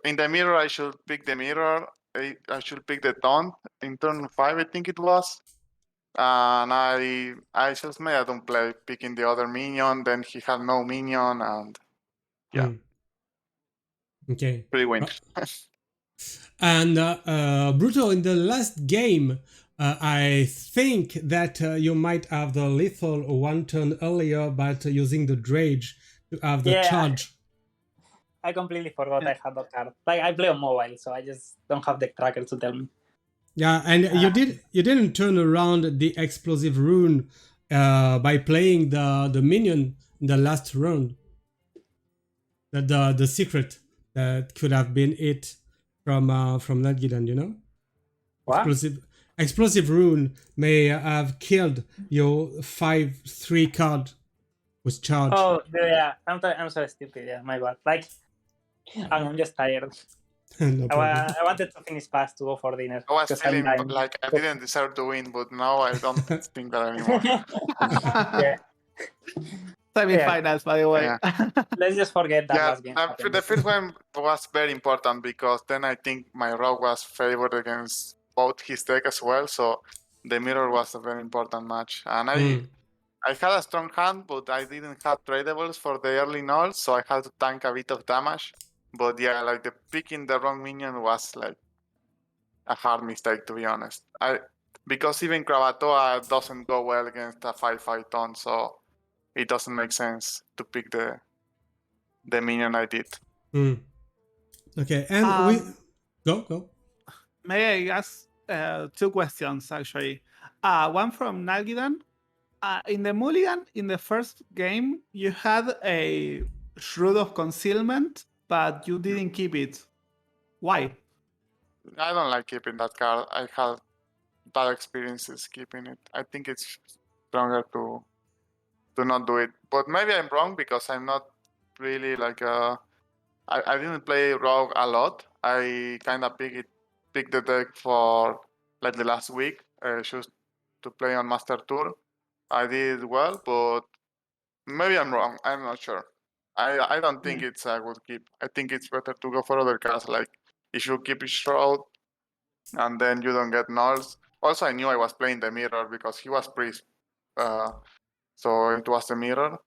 in the mirror, I should pick the mirror. I should pick the taunt in turn 5, I think it was. And I just made a dumb play picking the other minion. Then he had no minion, and yeah, Okay. pretty win. And BruTo, in the last game, I think that you might have the lethal 1 turn earlier, but using the Drage to have the charge. I completely forgot I had that card. Like, I play on mobile, so I just don't have the tracker to tell me. Yeah, and you didn't turn around the explosive rune by playing the minion in the last round. The secret that could have been it from Nalguidan, you know? What? Explosive rune may have killed your 5/3 card with charge. Oh, yeah. I'm so stupid. Yeah, my bad. Like, I'm just tired. No problem. I wanted to finish fast to go for dinner. I was 'cause I'm feeling dying. like I didn't deserve to win, but now I don't think that anymore. Yeah. Semi-finals, by the way. Yeah. Let's just forget that last game. The first one was very important because then I think my rogue was favored against both his deck as well. So the mirror was a very important match, and I had a strong hand, but I didn't have tradables for the early nulls, so I had to tank a bit of damage. But yeah, like the picking the wrong minion was like a hard mistake, to be honest. Because even Kravatoa doesn't go well against a 5/5 taunt, so it doesn't make sense to pick the minion I did. Okay, and go. May I ask 2 questions, actually? One from Nalguidan. In the Mulligan, in the first game, you had a Shroud of Concealment, but you didn't keep it. Why? I don't like keeping that card. I had bad experiences keeping it. I think it's stronger to not do it. But maybe I'm wrong because I'm not really like I didn't play Rogue a lot. I kind of picked the deck for like the last week, just to play on Master Tour. I did well, but maybe I'm wrong. I'm not sure. I don't think it's a good keep. I think it's better to go for other cards. Like if you keep Shroud and then you don't get nulls. Also, I knew I was playing the mirror because he was priest. So it was the mirror.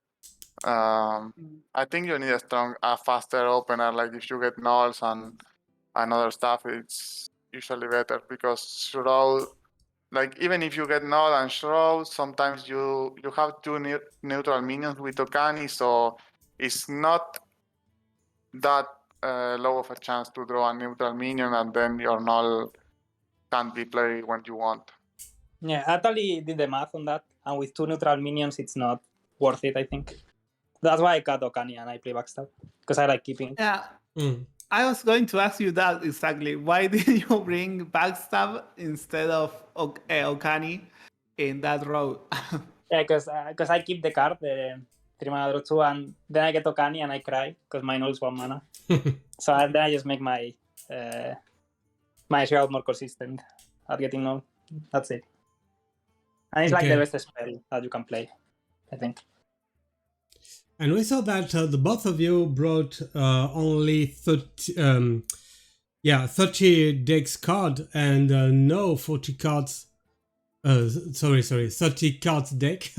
I think you need a faster opener. Like if you get nulls and other stuff, it's usually better because Shroud, like even if you get null and Shroud, sometimes you have 2 neutral minions with Okani, so it's not that low of a chance to draw a neutral minion and then your null can't be played when you want. Yeah, I totally did the math on that, and with 2 neutral minions, it's not worth it, I think. That's why I cut Okani and I play Backstab, because I like keeping it. Yeah. I was going to ask you that exactly. Why did you bring Backstab instead of Okani in that row? Yeah, because I keep the card, the 3-mana draw 2, and then I get Okani and I cry because my null is 1 mana. So then I just make my Shroud more consistent at getting null. That's it. And it's like the best spell that you can play, I think. And we saw that the both of you brought only 30 decks card and no 40 cards. 30 cards deck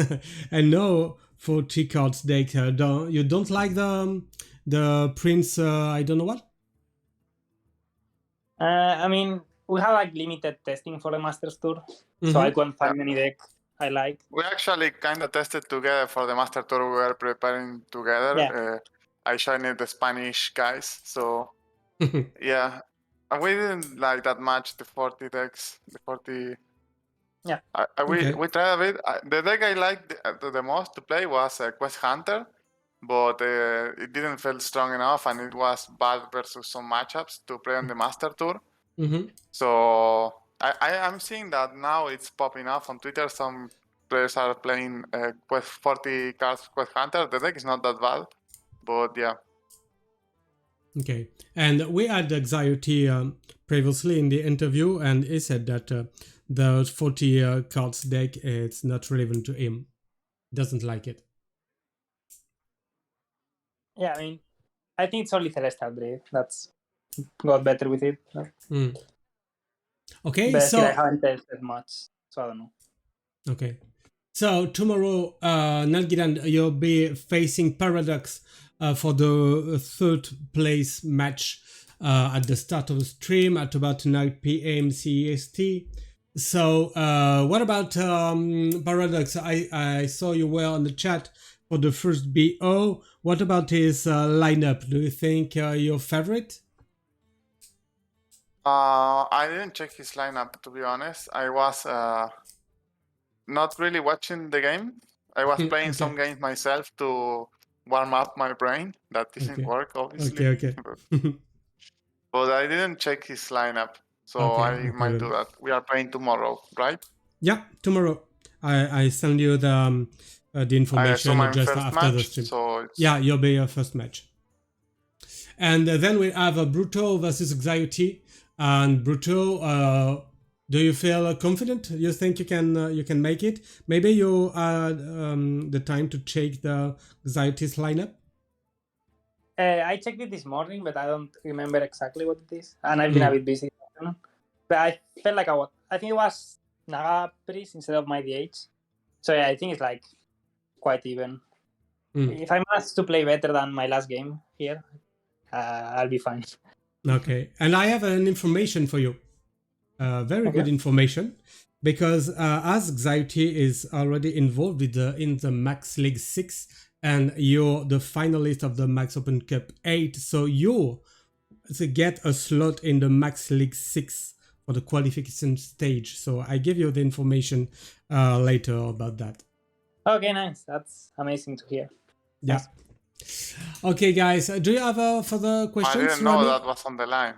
and no 40 cards deck. You don't like the Prince? I don't know what. I mean, we have like limited testing for the Masters Tour, so I couldn't find any deck I like. We actually kind of tested together for the Master Tour. We were preparing together. Yeah. I joined the Spanish guys, so yeah. we didn't like that much the 40 decks. The 40. Yeah. Okay. We tried a bit. The deck I liked the most to play was Quest Hunter, but it didn't feel strong enough, and it was bad versus some matchups to play on the Master Tour. Mm-hmm. So I'm seeing that now it's popping up on Twitter. Some players are playing Quest 40 cards Quest Hunter. The deck is not that bad, but yeah. Okay, and we had XiaoT previously in the interview, and he said that the 40 cards deck it's not relevant to him. Doesn't like it. Yeah, I mean, I think it's only Celestial Blade that's got better with it. Mm. Okay, But so still, I haven't tested much, so I don't know. okay, so tomorrow, Nalguidan, you'll be facing Paraducks for the third place match at the start of the stream at about 9 p.m. CEST. So, what about Paraducks? I saw you were on the chat for the first BO. What about his lineup? Do you think your favorite? I didn't check his lineup, to be honest. I was not really watching the game. I was playing Okay. some games myself to warm up my brain. That didn't Okay. work, obviously. Okay. But I didn't check his lineup, so Okay, I no might do problem. that. We are playing tomorrow, right? Yeah, tomorrow. I send you the I information assume I'm just first after the match, stream. so it's... Yeah, you'll be your first match. And then we have BruTo versus XiaoT. And BruTo, do you feel confident? You think you can make it? Maybe you had the time to check the XiaoT's lineup? I checked it this morning, but I don't remember exactly what it is. And I've been a bit busy. But I felt like I think it was Naga Priest instead of my DH. So yeah, I think it's like quite even. If I manage to play better than my last game here, I'll be fine. Okay, and I have an information for you. Very good information, because as XiaoT is already involved with in the Max League 6, and you're the finalist of the Max Open Cup 8, so you get a slot in the Max League 6 for the qualification stage. So I give you the information later about that. Okay, nice. That's amazing to hear. Yeah. Okay, guys, do you have further questions? I didn't know Rami? that was on the line.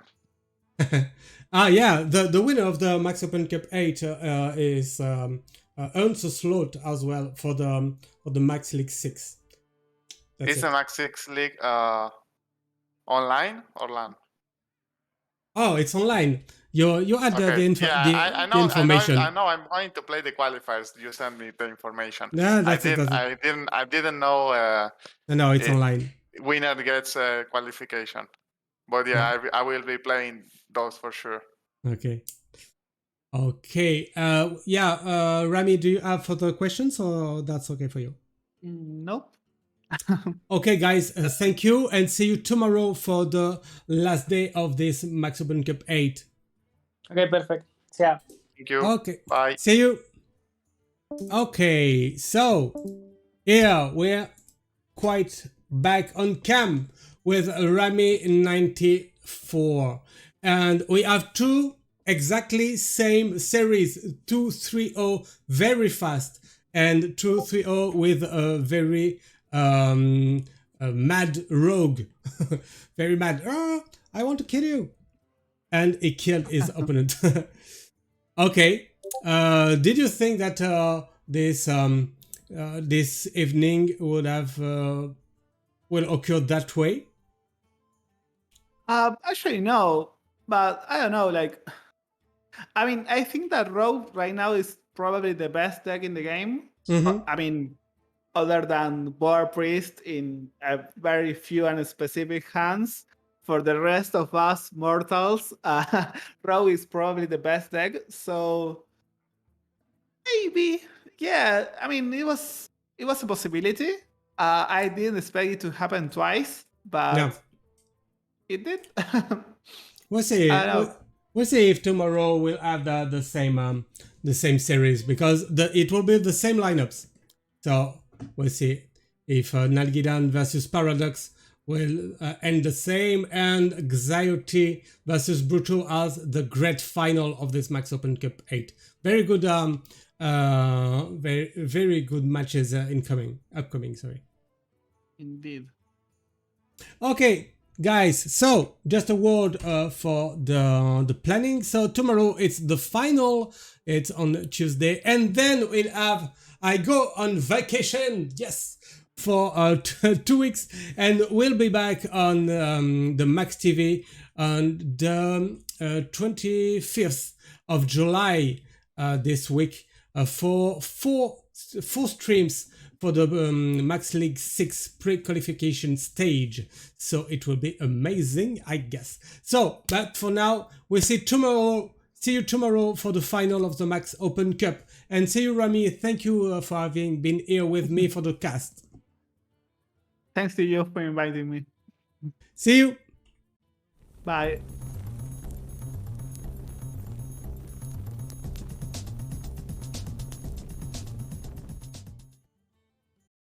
Yeah, the winner of the Max Open Cup 8 is earns a slot as well for the Max League 6. Is the Max 6 League online or LAN? Oh, it's online. You had the information. I know. I'm going to play the qualifiers. You send me the information. Yeah, I didn't know. No, it's online. Winner gets qualification. But yeah, I will be playing those for sure. Okay. Rami, do you have further questions, or that's okay for you? Nope. Okay, guys, thank you, and see you tomorrow for the last day of this Max Open Cup 8. Okay, perfect. Yeah. Thank you. Okay. Bye. See you. Okay, so here we're quite back on cam with Rami94, and we have two exactly same series, 2-3-0 very fast, and 2-3-0 with a very mad rogue. Very mad. I want to kill you. And he killed his opponent. Okay. Did you think that this evening would occur that way? Actually, no. But I don't know. Like, I mean, I think that Rogue right now is probably the best deck in the game. I mean, other than Boar Priest in a very few and specific hands. For the rest of us mortals, Rogue is probably the best deck. So maybe, yeah. I mean, it was a possibility. I didn't expect it to happen twice, but it did. We'll see. We'll see if tomorrow we'll have the same series, because it will be the same lineups. So we'll see if Nalguidan versus Paraducks will end the same, and XiaoT versus BruTo as the great final of this Max Open Cup 8. Very good, very good matches upcoming. Sorry. Indeed. Okay, guys. So just a word for the planning. So tomorrow it's the final. It's on Tuesday, and then we'll have. I go on vacation. Yes. For 2 weeks, and we'll be back on the Max TV on the 25th of July this week for four streams for the Max League 6 pre-qualification stage. So it will be amazing, I guess. So, but for now, we see you tomorrow for the final of the Max Open Cup. And see you, Rami. Thank you for having been here with me for the cast. Thanks to you for inviting me. See you. Bye.